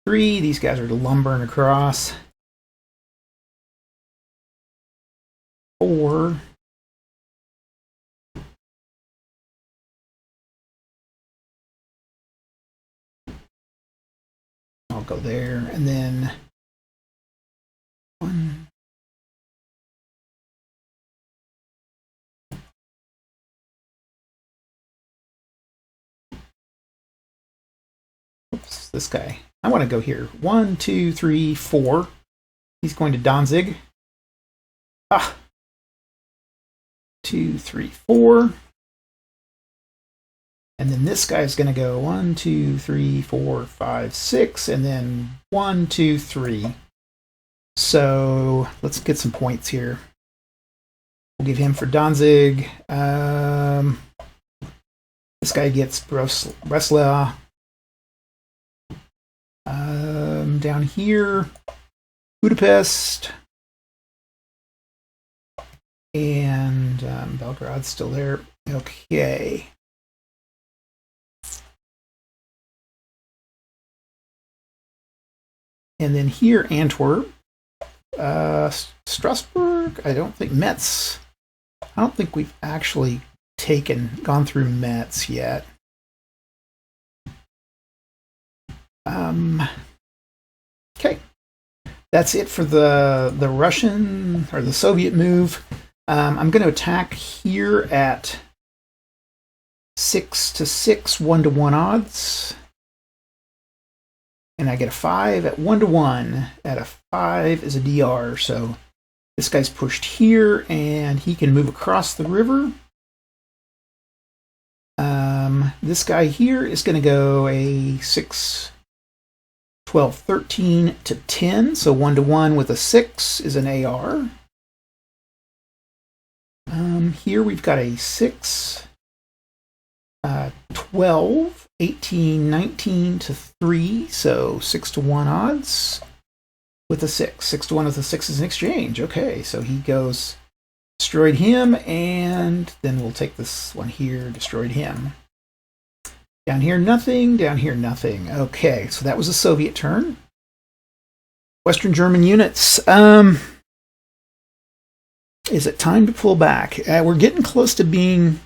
3. These guys are lumbering across. 4. I'll go there, and then 1. Oops, this guy. I want to go here. 1, 2, 3, 4. He's going to Danzig. 2, 3, 4. And then this guy's going to go 1, 2, 3, 4, 5, 6, and then 1, 2, 3. So let's get some points here. We'll give him for Danzig. This guy gets Breslau. Down here, Budapest. And Belgrade's still there. Okay. And then here, Antwerp. Strasbourg, I don't think. Metz. I don't think we've actually gone through Metz yet. Okay. That's it for the Russian or the Soviet move. I'm going to attack here at 6 to 6, 1 to 1 odds. And I get a 5 at 1 to 1. At a 5 is a DR. So this guy's pushed here, and he can move across the river. This guy here is going to go a 6, 12, 13 to 10. So 1 to 1 with a 6 is an AR. Here we've got a 6, 12, 18, 19 to 3. So 6 to 1 odds with a 6. 6 to 1 with a 6 is an exchange. Okay, so he goes, destroyed him, and then we'll take this one here, destroyed him. Down here, nothing. Down here, nothing. Okay, so that was a Soviet turn. Western German units. Is it time to pull back? We're getting close to being...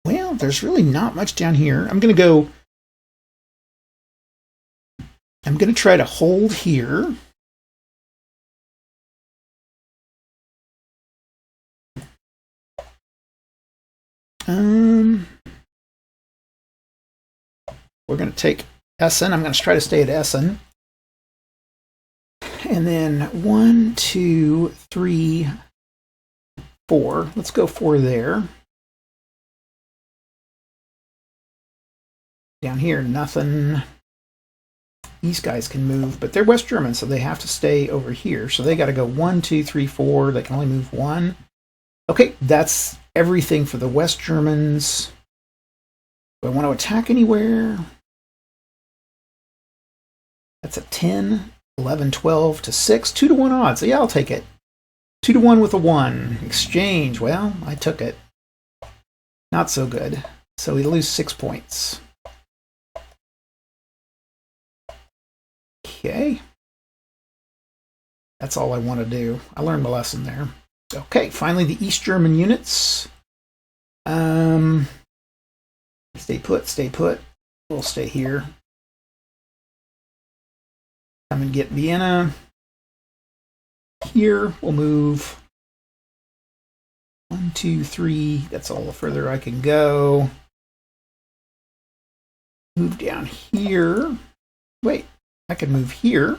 Well, there's really not much down here. I'm going to try to hold here. We're going to take Essen. I'm going to try to stay at Essen. And then 1, 2, 3, 4. Let's go 4 there. Down here, nothing. These guys can move, but they're West German, so they have to stay over here. So they got to go 1, 2, 3, 4. They can only move 1. Okay, that's everything for the West Germans. Do I want to attack anywhere? That's a 10, 11, 12 to 6, 2-to-1 odds. So yeah, I'll take it. 2-to-1 with a 1. Exchange. Well, I took it. Not so good. So we lose 6 points. Okay. That's all I want to do. I learned my lesson there. Okay, finally the East German units. Stay put, stay put. We'll stay here. Come and get Vienna. Here, we'll move 1, 2, 3. That's all the further I can go. Move down here. Wait, I can move here.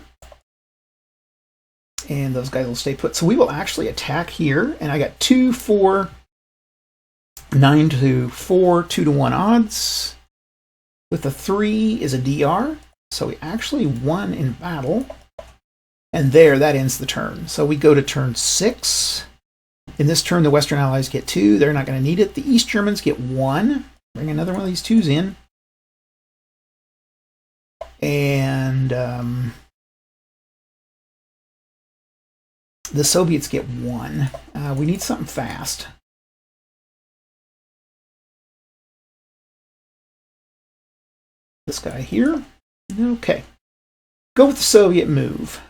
And those guys will stay put. So we will actually attack here. And I got 2, 4, 9 to 4, 2-to-1 odds. With the 3 is a DR. So we actually won in battle. And there, that ends the turn. So we go to turn 6. In this turn, the Western Allies get 2. They're not going to need it. The East Germans get 1. Bring another one of these 2s in. And the Soviets get 1. We need something fast. This guy here. Okay. Go with the Soviet move.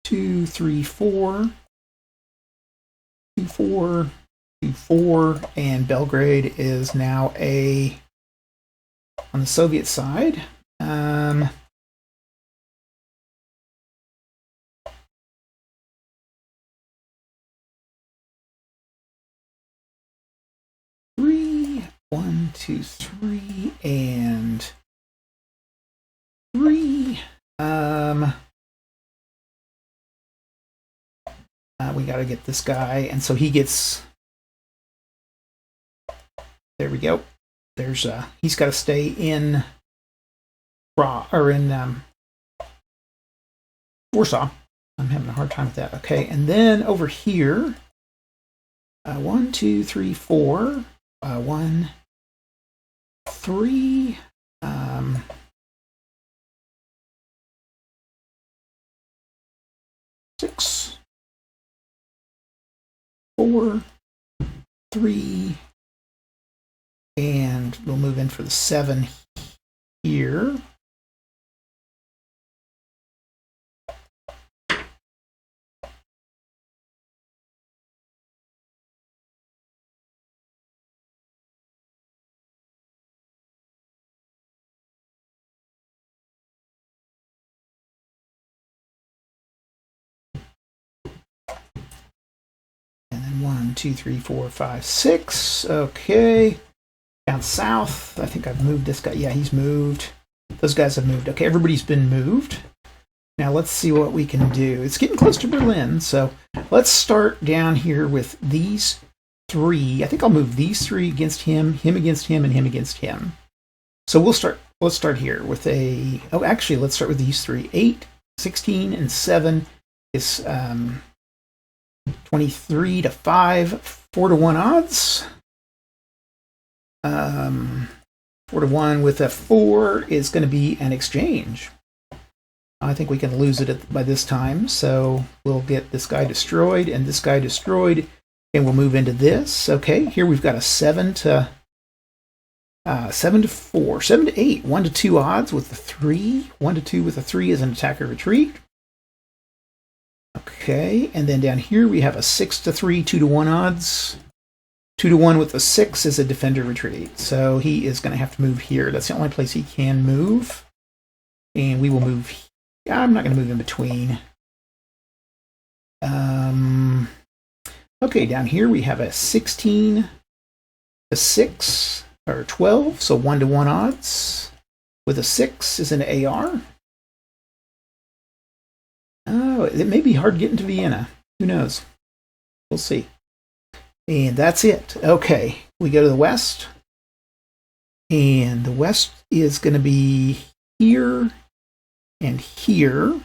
2, 3, 4. 2, 4. 2, 4. And Belgrade is now on the Soviet side. Three, 1, 2, 3, and 3. We got to get this guy, and so he gets. There we go. There's he's got to stay in Warsaw. I'm having a hard time with that. Okay, and then over here, 1, 2, 3, 4. 1, 3. 6, 4, 3, and we'll move in for the 7 here. And then 1, 2, 3, 4, 5, 6. Okay. Down south, I think I've moved this guy. Yeah, he's moved. Those guys have moved. Okay, everybody's been moved. Now let's see what we can do. It's getting close to Berlin, so let's start down here with these 3. I think I'll move these 3 against him against him, and him against him. So let's start here with actually, let's start with these 3. 8, 16, and 7 is 23 to 5, 4-to-1 odds. 4-to-1 with a 4 is going to be an exchange. I think we can lose it by this time, so we'll get this guy destroyed and this guy destroyed, and we'll move into this. Okay, here we've got a 7 to 4, 7 to 8, 1-to-2 odds with the 3. 1-to-2 with a 3 is an attacker retreat. Okay, and then down here we have a 6 to 3, 2-to-1 odds. 2-to-1 with a 6 is a defender retreat. So he is going to have to move here. That's the only place he can move. And we will move. I'm not going to move in between. Okay, down here we have a 16 to 6 or 12. So 1-to-1 odds with a 6 is an AR. Oh, it may be hard getting to Vienna. Who knows? We'll see. And that's it. Okay, we go to the west. And the west is going to be here and here.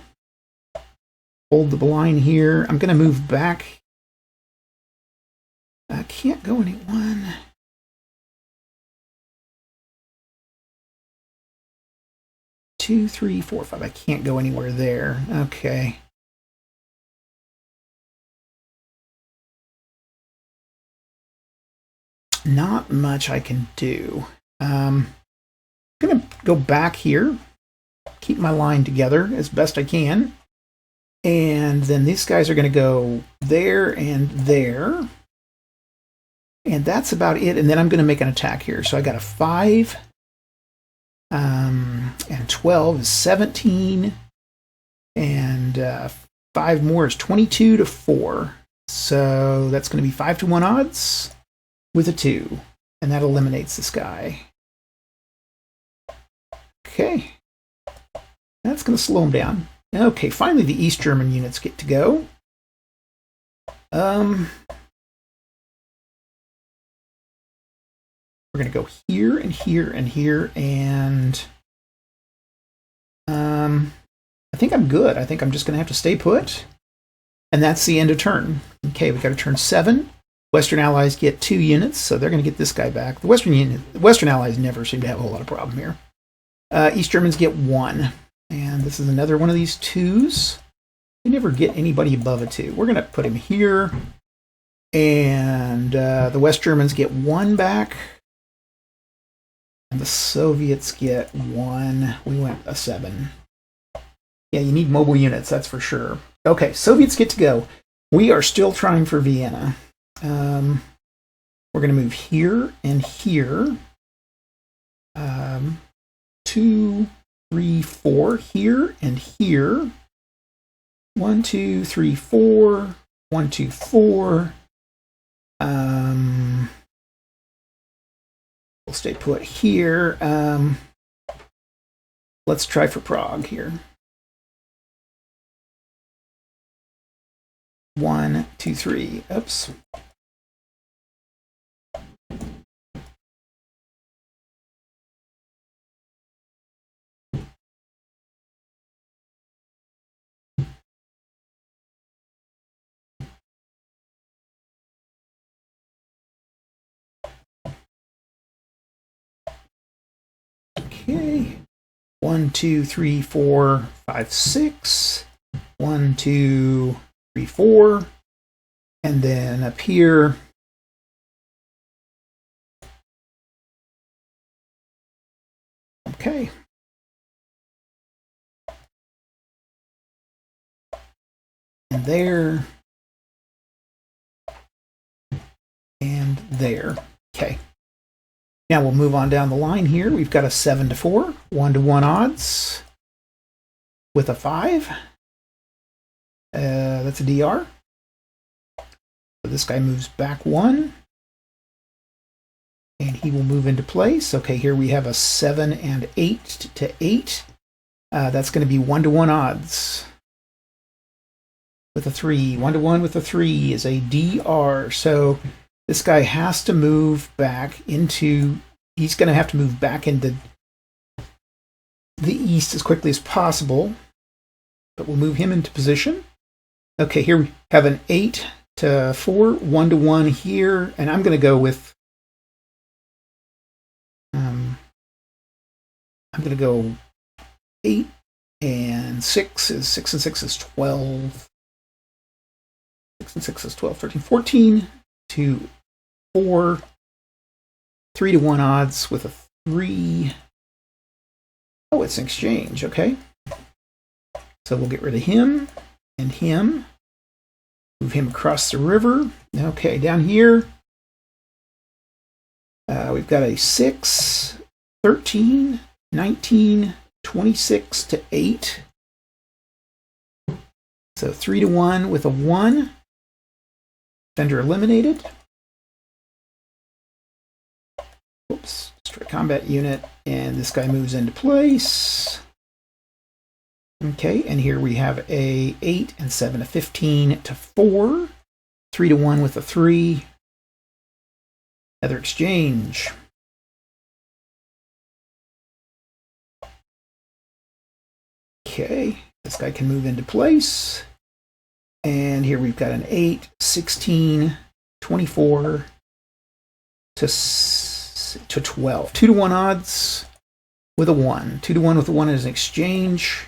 Hold the line here. I'm going to move back. I can't go anyone. 2, 3, 4, 5. I can't go anywhere there. Okay. Not much I can do. I'm going to go back here, keep my line together as best I can. And then these guys are going to go there and there. And that's about it. And then I'm going to make an attack here. So I got a 5. And 12 is 17. And 5 more is 22 to 4. So that's going to be 5 to 1 odds with a 2. And that eliminates this guy. Okay. That's going to slow him down. Okay, finally the East German units get to go. We're going to go here and here and here, and I think I'm good. I think I'm just going to have to stay put. And that's the end of turn. Okay, we got to turn 7. Western Allies get 2 units, so they're going to get this guy back. The Western Allies never seem to have a whole lot of problem here. East Germans get 1. And this is another one of these 2s. You never get anybody above a 2. We're going to put him here. And the West Germans get 1 back. And the Soviets get 1. We went a 7. Yeah, you need mobile units, that's for sure. Okay, Soviets get to go. We are still trying for Vienna. We're going to move here and here. 2, 3, 4 here and here. 1, 2, 3, 4. 1, 2, 4. We'll stay put here. Let's try for Prague here. 1, 2, 3. Oops. Okay. 1, 2, 3, 4, 5, 6. 1, 2, 3, 4. And then up here, okay. And there. And there. Okay. Now we'll move on down the line here. We've got a 7 to 4, 1 to 1 odds with a 5. That's a DR. So this guy moves back 1. And he will move into place. Okay, here we have a 7 and 8 to 8. That's going to be 1 to 1 odds with a 3. 1 to 1 with a 3 is a DR. So this guy has to move back into, he's going to have to move back into the east as quickly as possible. But we'll move him into position. Okay, here we have an 8 to 4, 1 to 1 here. And I'm going to go with, I'm going to go 8 and 6 is 6 and 6 is 12. 6 and 6 is 12, 13, 14 to 4. 3 to 1 odds with a 3. Oh, it's an exchange, okay. So we'll get rid of him and him. Move him across the river. Okay, down here, we've got a 6, 13, 19, 26 to 8. So 3 to 1 with a 1. Defender eliminated. Oops, destroy combat unit. And this guy moves into place. Okay, and here we have a 8 and 7 to 15 to 4. 3 to 1 with a 3. Another exchange. Okay, this guy can move into place. And here we've got an 8, 16, 24 to 12. 2 to 1 odds with a 1. 2 to 1 with a 1 as an exchange.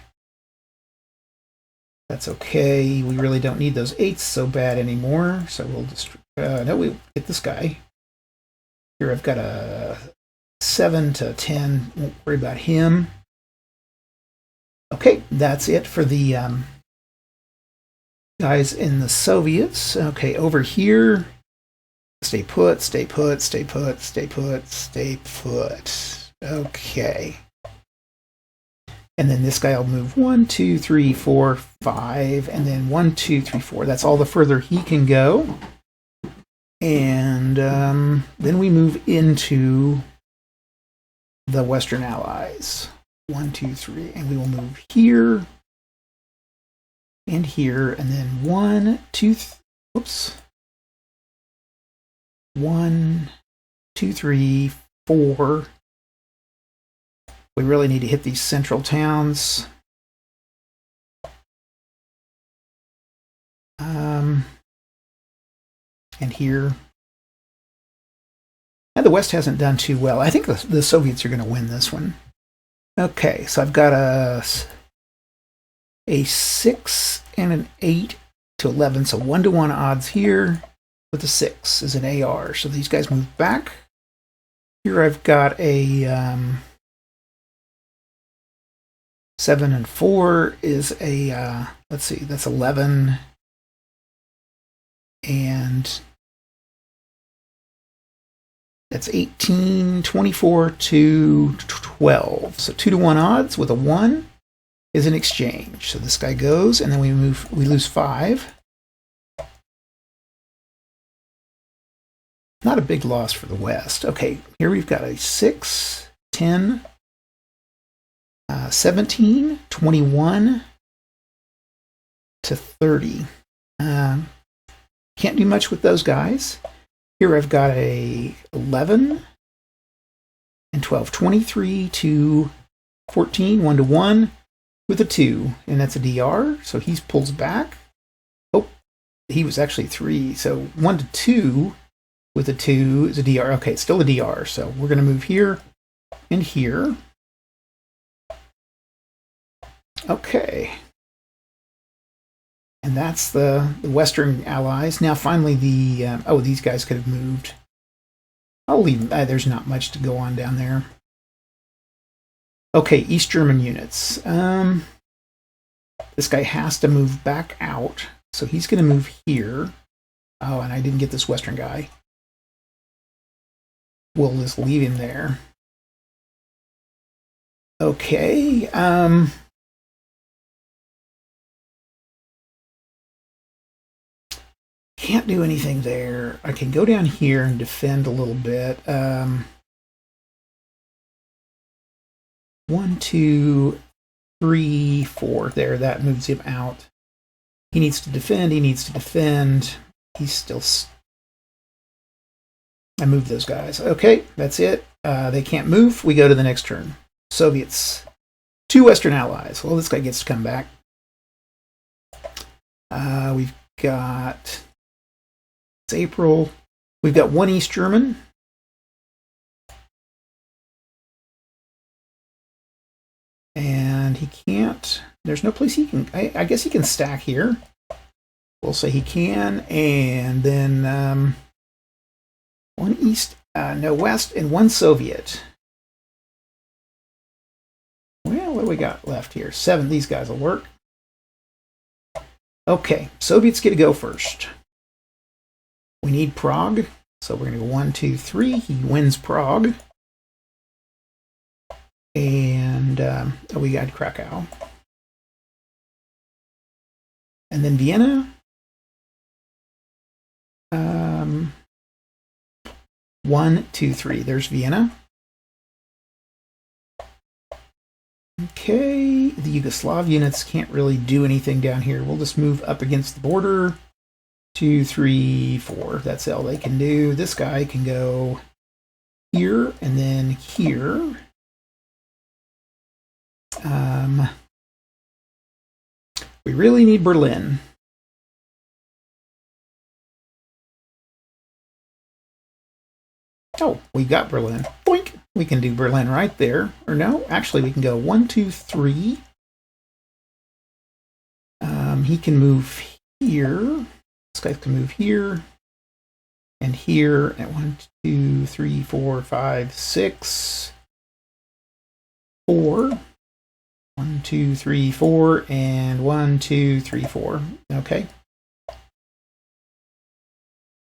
That's okay. We really don't need those 8s so bad anymore. So we'll just... no, we get this guy. Here I've got a 7 to 10. Won't worry about him. Okay, that's it for the guys in the Soviets. Okay, over here, stay put, stay put, stay put, stay put, stay put. Okay. And then this guy will move 1, 2, 3, 4, 5, and then 1, 2, 3, 4. That's all the further he can go. And then we move into the Western Allies. 1, 2, 3, and we will move here and here, and then 1, 2, whoops. 1, 2, 3, 4. We really need to hit these central towns. And here. And the West hasn't done too well. I think the Soviets are going to win this one. Okay, so I've got a 6 and an 8 to 11. So 1 to 1 odds here with a 6 is an AR. So these guys move back. Here I've got a 7 and 4 is a, let's see, that's 11. And that's 18, 24 to 12. So 2 to 1 odds with a 1 is an exchange. So this guy goes, and then we lose 5. Not a big loss for the West. Okay, here we've got a 6, 10, 17, 21 to 30. Can't do much with those guys. Here I've got a 11 and 12, 23 to 14, 1 to 1 with a 2, and that's a DR. So he pulls back. Oh, he was actually 3. So 1 to 2 with a 2 is a DR. Okay, it's still a DR. So we're going to move here and here. Okay. And that's the Western Allies. Now, finally, these guys could have moved. I'll leave. There's not much to go on down there. Okay, East German units. This guy has to move back out, so he's going to move here. Oh, and I didn't get this Western guy. We'll just leave him there. Okay. Can't do anything there. I can go down here and defend a little bit. 1, 2, 3, 4. There, that moves him out. He needs to defend. He needs to defend. He's still... I moved those guys. Okay, that's it. They can't move. We go to the next turn. Soviets. 2 Western Allies. Well, this guy gets to come back. We've got... It's April. We've got 1 East German. And he can't... There's no place he can... I guess he can stack here. We'll say he can. And then 1 East... no, West and 1 Soviet. Well, what do we got left here? 7. These guys will work. Okay, Soviets get to go first. We need Prague, so we're going to go 1, 2, 3. He wins Prague. And we got Krakow. And then Vienna. 1, 2, 3. There's Vienna. Okay, the Yugoslav units can't really do anything down here. We'll just move up against the border. 2, 3, 4. That's all they can do. This guy can go here and then here. We really need Berlin. Oh, we got Berlin. Boink! we can do Berlin right there. Or no, actually we can go 1, 2, 3. He can move here. This guy can move here and here. And 1, 2, 3, 4, 5, 6, 4. 1, 2, 3, 4, and 1, 2, 3, 4. Okay.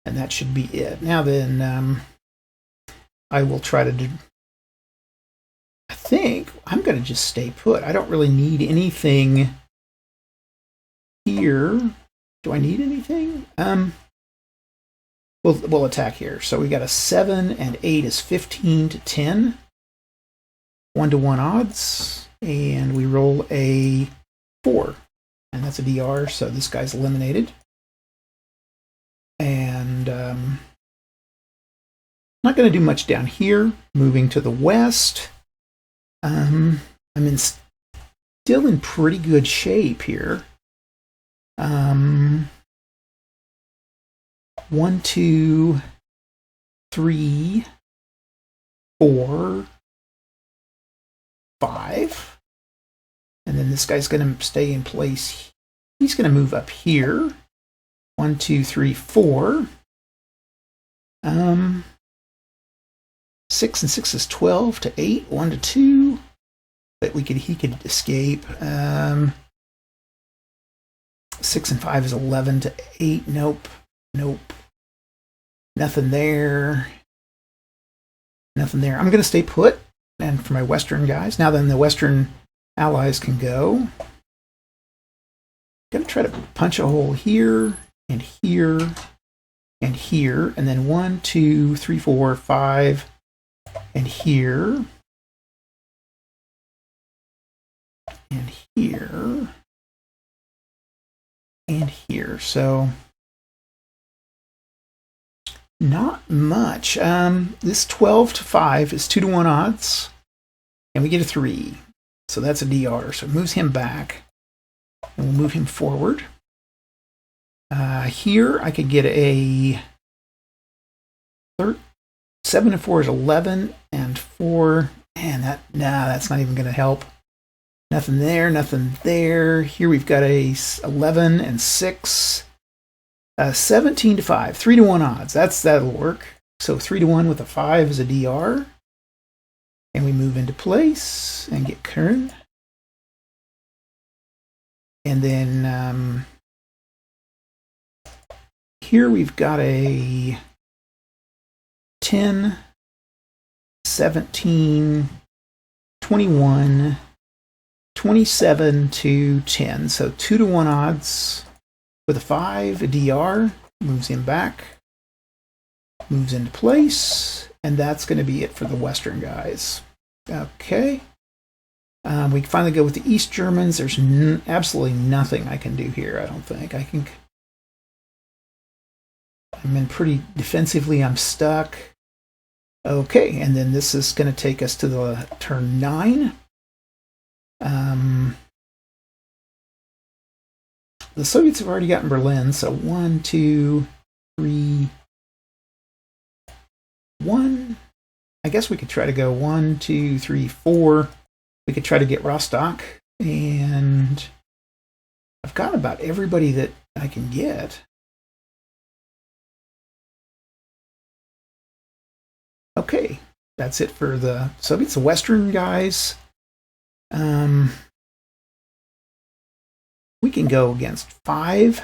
And that should be it. Now then, I will try to do... I think I'm going to just stay put. I don't really need anything here. Do I need anything? We'll attack here. So we got a 7 and 8 is 15 to 10. 1-to-1 odds. And we roll a 4. And that's a DR, so this guy's eliminated. And not going to do much down here. Moving to the west. I'm still in pretty good shape here. 1, 2, 3, 4, 5. And then this guy's going to stay in place. He's going to move up here. 1, 2, 3, 4. 6 and 6 is 12 to 8. 1 to 2. But he could escape. 6 and 5 is 11 to 8. Nope. Nothing there. Nothing there. I'm going to stay put. And for my Western guys. Now then, the Western allies can go. Going to try to punch a hole here, and here, and here. And then 1, 2, 3, 4, 5, and here. And here. And here. So not much. This 12 to 5 is 2-to-1 odds. And we get a 3. So that's a DR. So it moves him back. And we'll move him forward. Here I could get a 7 and 4 is 11. And 4. And that's not even going to help. Nothing there, nothing there. Here we've got a 11 and 6. 17 to 5. 3-to-1 odds. That'll work. So 3-to-1 with a 5 is a DR. And we move into place and get Kern. And then here we've got a 10, 17, 21, 27 to 10. So 2-to-1 odds with a 5, a DR. Moves him back. Moves into place. And that's going to be it for the Western guys. Okay. We finally go with the East Germans. There's absolutely nothing I can do here, I don't think. I'm in pretty defensively. I'm stuck. Okay, and then this is going to take us to the turn 9. The Soviets have already gotten Berlin, so 1, 2, 3, 1. I guess we could try to go 1, 2, 3, 4. We could try to get Rostock, and I've got about everybody that I can get. Okay, that's it for the Soviets. The Western guys, we can go against 5,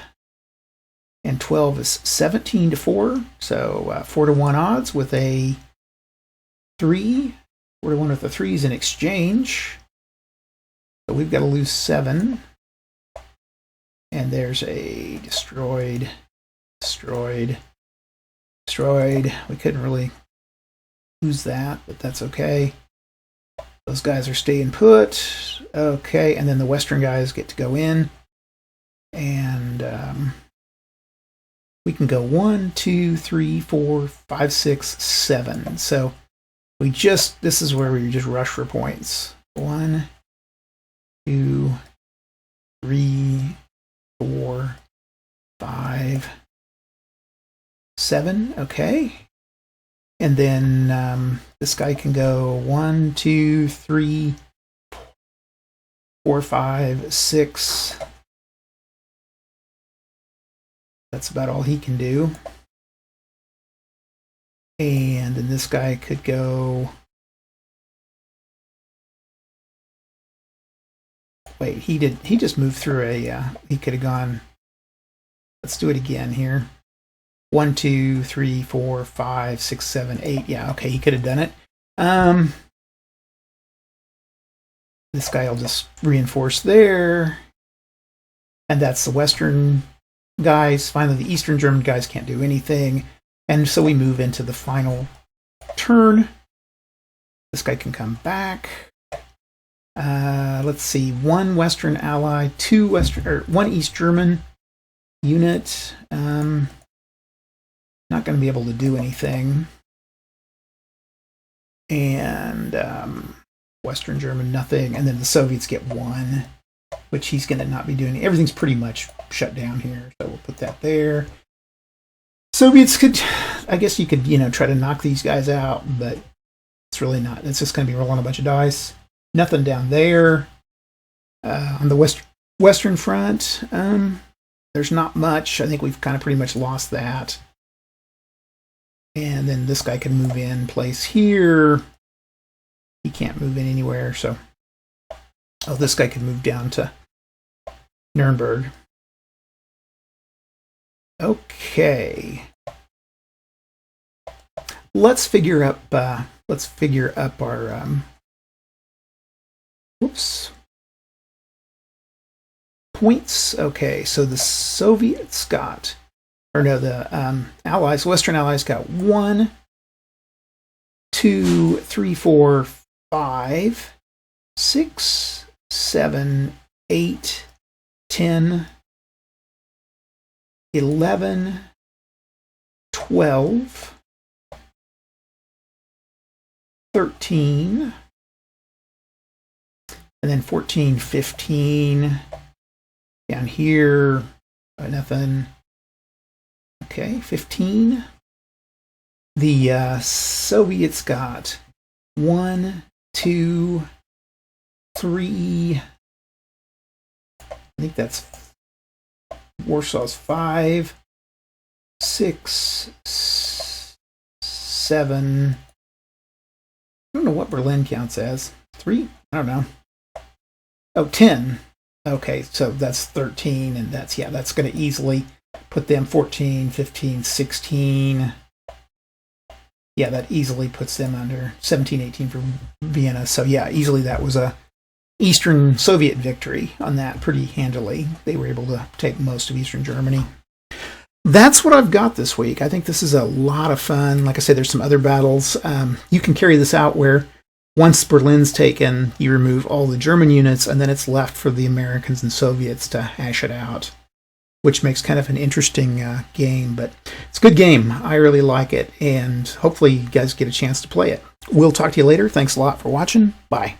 and 12 is 17 to 4, so 4-to-1 odds with a 3. 4-to-1 with the 3s in exchange. So we've got to lose 7. And there's a destroyed. We couldn't really lose that, but that's okay. Those guys are staying put. Okay, and then the Western guys get to go in. And we can go 1, 2, 3, 4, 5, 6, 7. So this is where we just rush for points. 1, 2, 3, 4, 5, 7. Okay. And then this guy can go 1, 2, 3, 4, 5, 6. That's about all he can do. And then this guy could go... Wait, he just moved through a... he could have gone... Let's do it again here. 1, 2, 3, 4, 5, 6, 7, 8. Yeah, okay, he could have done it. This guy will just reinforce there. And that's the Western guys. Finally, the Eastern German guys can't do anything. And so we move into the final turn. This guy can come back. Let's see. 1 Western ally, 1 East German unit. Not going to be able to do anything. And Western German, nothing. And then the Soviets get 1, which he's going to not be doing. Everything's pretty much shut down here, so we'll put that there. Soviets could, I guess you could, try to knock these guys out, but it's really not. It's just going to be rolling a bunch of dice. Nothing down there. On the Western Front, there's not much. I think we've kind of pretty much lost that. And then this guy can move in place here. He can't move in anywhere, so... Oh, this guy can move down to Nuremberg. Okay. Let's figure up our... points. Okay, so the Soviets got... the Allies, Western Allies got 1, 2, 3, 4, 5, 6, 7, 8, 10, 11, 12, 13, and then 14, 15. Down here, nothing. Okay, 15. The Soviets got 1, 2, 3. I think that's Warsaw's 5, 6, 7. I don't know what Berlin counts as. 3? I don't know. Oh, 10. Okay, so that's 13, and that's going to easily put them 14, 15, 16. Yeah, that easily puts them under 17, 18 for Vienna. So yeah, easily that was a Eastern Soviet victory on that pretty handily. They were able to take most of Eastern Germany. That's what I've got this week. I think this is a lot of fun. Like I said, there's some other battles. You can carry this out where once Berlin's taken, you remove all the German units, and then it's left for the Americans and Soviets to hash it out, which makes kind of an interesting game. But it's a good game. I really like it, and hopefully you guys get a chance to play it. We'll talk to you later. Thanks a lot for watching. Bye.